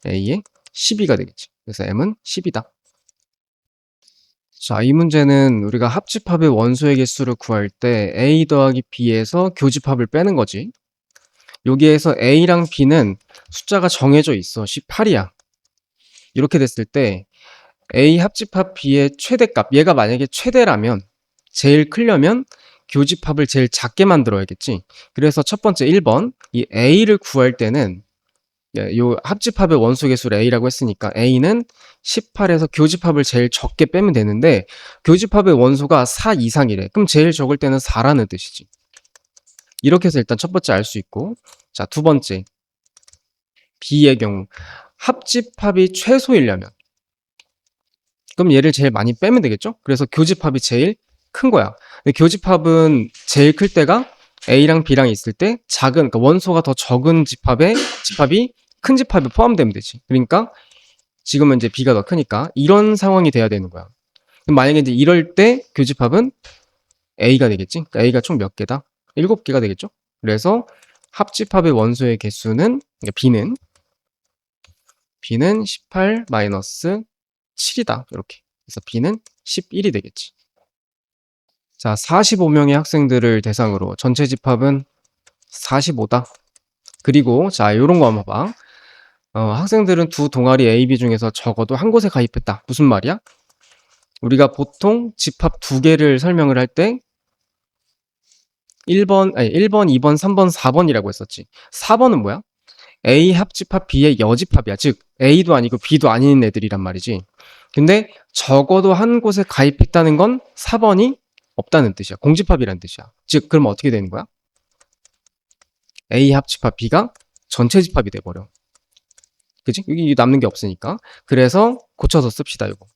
A의 12가 되겠지. 그래서 M은 10이다. 자, 이 문제는 우리가 합집합의 원소의 개수를 구할 때 A 더하기 B에서 교집합을 빼는 거지. 여기에서 A랑 B는 숫자가 정해져 있어. 18이야. 이렇게 됐을 때 A 합집합 B의 최대값, 얘가 만약에 최대라면 제일 크려면 교집합을 제일 작게 만들어야겠지. 그래서 첫 번째 1번 이 A를 구할 때는 요 합집합의 원소 개수를 A라고 했으니까 A는 18에서 교집합을 제일 적게 빼면 되는데 교집합의 원소가 4 이상이래. 그럼 제일 적을 때는 4라는 뜻이지. 이렇게 해서 일단 첫 번째 알 수 있고, 자, 두 번째 B의 경우 합집합이 최소이려면 그럼 얘를 제일 많이 빼면 되겠죠? 그래서 교집합이 제일 큰 거야. 근데 교집합은 제일 클 때가 A랑 B랑 있을 때 작은, 그러니까 원소가 더 적은 집합이 큰 집합에 포함되면 되지. 그러니까 지금은 이제 B가 더 크니까 이런 상황이 돼야 되는 거야. 그럼 만약에 이제 이럴 때 교집합은 A가 되겠지? 그러니까 A가 총 몇 개다? 7개가 되겠죠? 그래서 합집합의 원소의 개수는, 그러니까 B는 18 마이너스 7이다. 이렇게. 그래서 B는 11이 되겠지. 자, 45명의 학생들을 대상으로 전체 집합은 45다. 그리고 자, 요런 거 한번 봐. 학생들은 두 동아리 A, B 중에서 적어도 한 곳에 가입했다. 무슨 말이야? 우리가 보통 집합 두 개를 설명을 할 때 1번, 2번, 3번, 4번이라고 했었지. 4번은 뭐야? A 합집합 B의 여집합이야. 즉 A도 아니고 B도 아닌 애들이란 말이지. 근데 적어도 한 곳에 가입했다는 건 4번이 없다는 뜻이야. 공집합이라는 뜻이야. 즉 그럼 어떻게 되는 거야? A 합집합 B가 전체 집합이 돼버려. 그치? 여기 남는 게 없으니까. 그래서 고쳐서 씁시다. 이거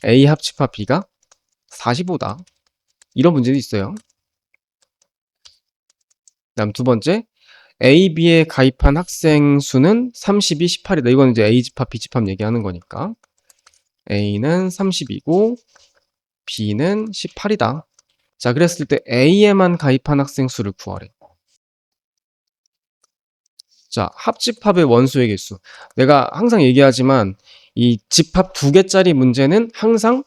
A 합집합 B가 45다. 이런 문제도 있어요. 다음 두 번째, A, B에 가입한 학생 수는 32, 18이다. 이건 이제 A 집합, B 집합 얘기하는 거니까. A는 30이고 B는 18이다. 자, 그랬을 때 A에만 가입한 학생 수를 구하래. 자, 합집합의 원소의 개수. 내가 항상 얘기하지만 이 집합 두 개짜리 문제는 항상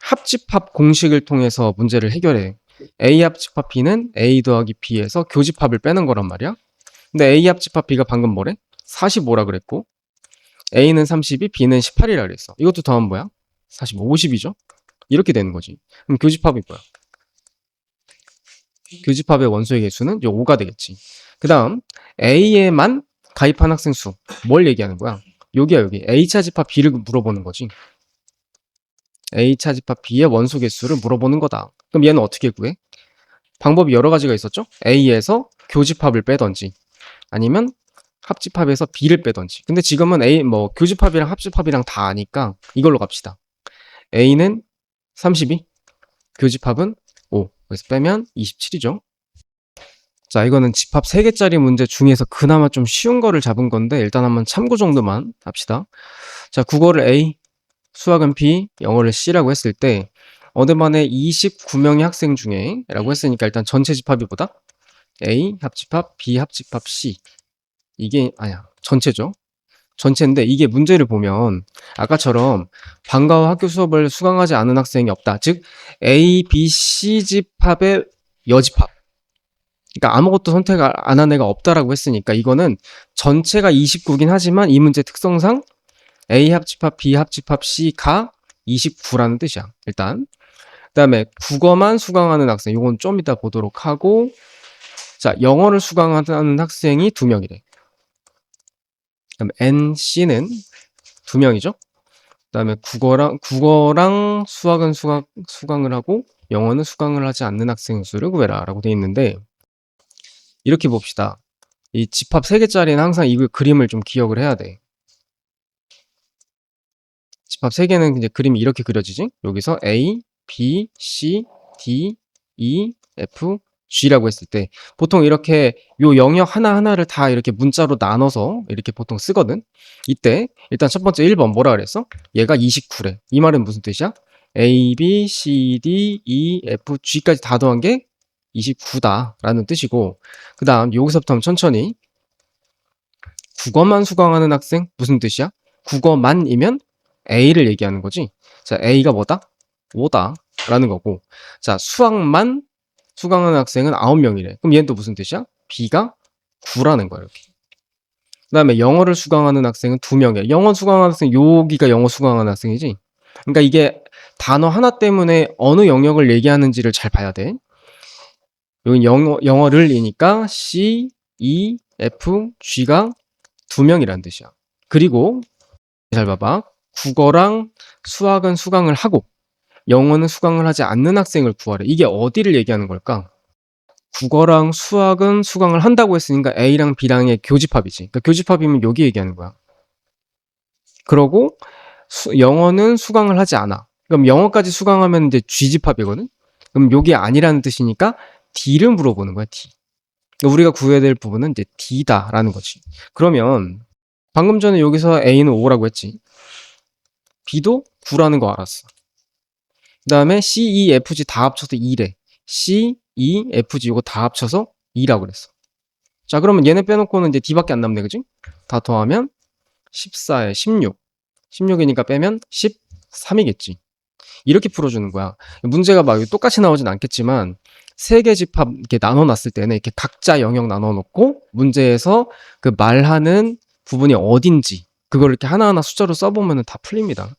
합집합 공식을 통해서 문제를 해결해. A 합집합 B는 A 더하기 B에서 교집합을 빼는 거란 말이야. 근데 A 합집합 B가 방금 뭐래? 45라 그랬고 A는 32, B는 18이라 그랬어. 이것도 더하면 뭐야? 45, 50이죠? 이렇게 되는 거지. 그럼 교집합이 뭐야? 교집합의 원소의 개수는 요 5가 되겠지. 그 다음 A에만 가입한 학생 수. 뭘 얘기하는 거야? 여기야 여기. A차 집합 B를 물어보는 거지. A차 집합 B의 원소 개수를 물어보는 거다. 그럼 얘는 어떻게 구해? 방법이 여러 가지가 있었죠? A에서 교집합을 빼던지 아니면 합집합에서 B를 빼던지. 근데 지금은 A, 뭐, 교집합이랑 합집합이랑 다 아니까 이걸로 갑시다. A는 32, 교집합은 5. 그래서 빼면 27이죠. 자, 이거는 집합 3개짜리 문제 중에서 그나마 좀 쉬운 거를 잡은 건데, 일단 한번 참고 정도만 합시다. 자, 국어를 A, 수학은 B, 영어를 C라고 했을 때, 어드만에 29명의 학생 중에 라고 했으니까 일단 전체 집합이 보다 A 합집합, B 합집합, C. 이게, 아니야, 전체죠. 전체인데, 이게 문제를 보면, 아까처럼 방과 후 학교 수업을 수강하지 않은 학생이 없다. 즉, A, B, C 집합의 여집합. 그러니까 아무것도 선택 안 한 애가 없다라고 했으니까 이거는 전체가 29긴 하지만 이 문제 특성상 A 합집합, B 합집합, C가 29라는 뜻이야. 일단. 그다음에 국어만 수강하는 학생, 이건 좀 이따 보도록 하고, 자, 영어를 수강하는 학생이 2명이래. 그럼 NC는 2명이죠. 그다음에 국어랑 수학은 수강을 하고 영어는 수강을 하지 않는 학생 수를 구해라라고 돼 있는데, 이렇게 봅시다. 이 집합 3개짜리는 항상 이 그림을 좀 기억을 해야 돼. 집합 3개는 이제 그림이 이렇게 그려지지? 여기서 A, B, C, D, E, F, G라고 했을 때 보통 이렇게 요 영역 하나하나를 다 이렇게 문자로 나눠서 이렇게 보통 쓰거든? 이때 일단 첫 번째 1번 뭐라 그랬어? 얘가 29래. 이 말은 무슨 뜻이야? A, B, C, D, E, F, G까지 다 더한 게 29다 라는 뜻이고, 그 다음 여기서부터 천천히 국어만 수강하는 학생 무슨 뜻이야? 국어만이면 A를 얘기하는 거지. 자, A가 뭐다? 5다 라는 거고, 자, 수학만 수강하는 학생은 9명이래. 그럼 얘는 또 무슨 뜻이야? B가 9라는 거야. 이렇게. 그 다음에 영어를 수강하는 학생은 2명이야. 영어 수강하는 학생, 여기가 영어 수강하는 학생이지. 그러니까 이게 단어 하나 때문에 어느 영역을 얘기하는지를 잘 봐야 돼. 여기 영어를이니까 C, E, F, G가 2명이라는 뜻이야. 그리고 잘 봐봐. 국어랑 수학은 수강을 하고 영어는 수강을 하지 않는 학생을 구하래. 이게 어디를 얘기하는 걸까? 국어랑 수학은 수강을 한다고 했으니까 A랑 B랑의 교집합이지. 그러니까 교집합이면 여기 얘기하는 거야. 그러고 영어는 수강을 하지 않아. 그럼 영어까지 수강하면 이제 G집합이거든? 그럼 여기 아니라는 뜻이니까 D를 물어보는 거야, D. 그러니까 우리가 구해야 될 부분은 이제 D다라는 거지. 그러면 방금 전에 여기서 A는 5라고 했지. B도 9라는 거 알았어. 그 다음에 C, E, F, G 다 합쳐서 2래. C, E, F, G 이거 다 합쳐서 2라고 그랬어. 자, 그러면 얘네 빼놓고는 이제 D밖에 안 남네, 그지? 다 더하면 14에 16. 16이니까 빼면 13이겠지. 이렇게 풀어주는 거야. 문제가 막 똑같이 나오진 않겠지만, 3개 집합 이렇게 나눠놨을 때는 이렇게 각자 영역 나눠놓고, 문제에서 그 말하는 부분이 어딘지, 그걸 이렇게 하나하나 숫자로 써보면 다 풀립니다.